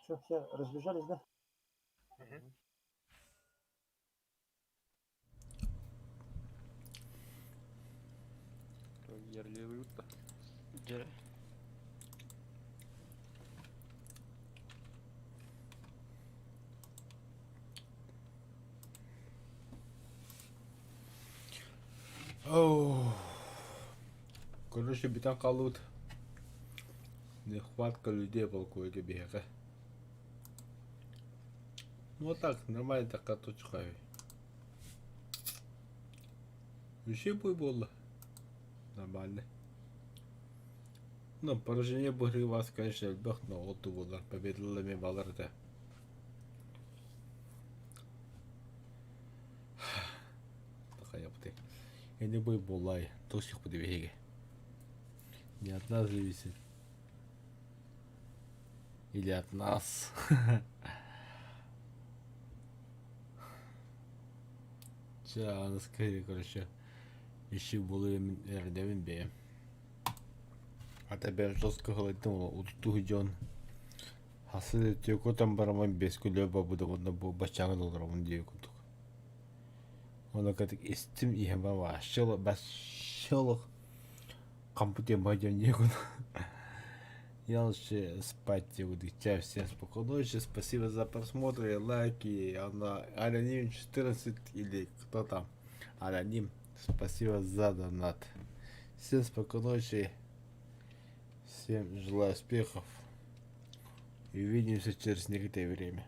Все, разбежались, да? Ерлі ұйытты. Жүрі. Оу. Короче, битан қалуыд. Нехватка людей полкуеге бега. Ну так, нормально такая точка. Вообще бой было. Нормально. Ну, поражение игры вас, конечно, льбах, но вот было. Победителями баларда. Такая вот. Я не бой болай. Точно подвиги. Не от нас зависит. Или от нас. Ча, скорее, короче. Еще было эрдевин бе. А тебе жестко холодно, уту идён. Хасы тёко там бараман без кулё бабуда вот на бачага долларов дию кутук. Она как истим и хема вашело басшело. Компьютер мадён некун. Я лучше спать буду. Чай, всем спокойной ночи. Спасибо за просмотр и лайки. Она аноним 14 или кто там. Аноним. Спасибо за донат. Всем спокойной ночи. Всем желаю успехов. И увидимся через некоторое время.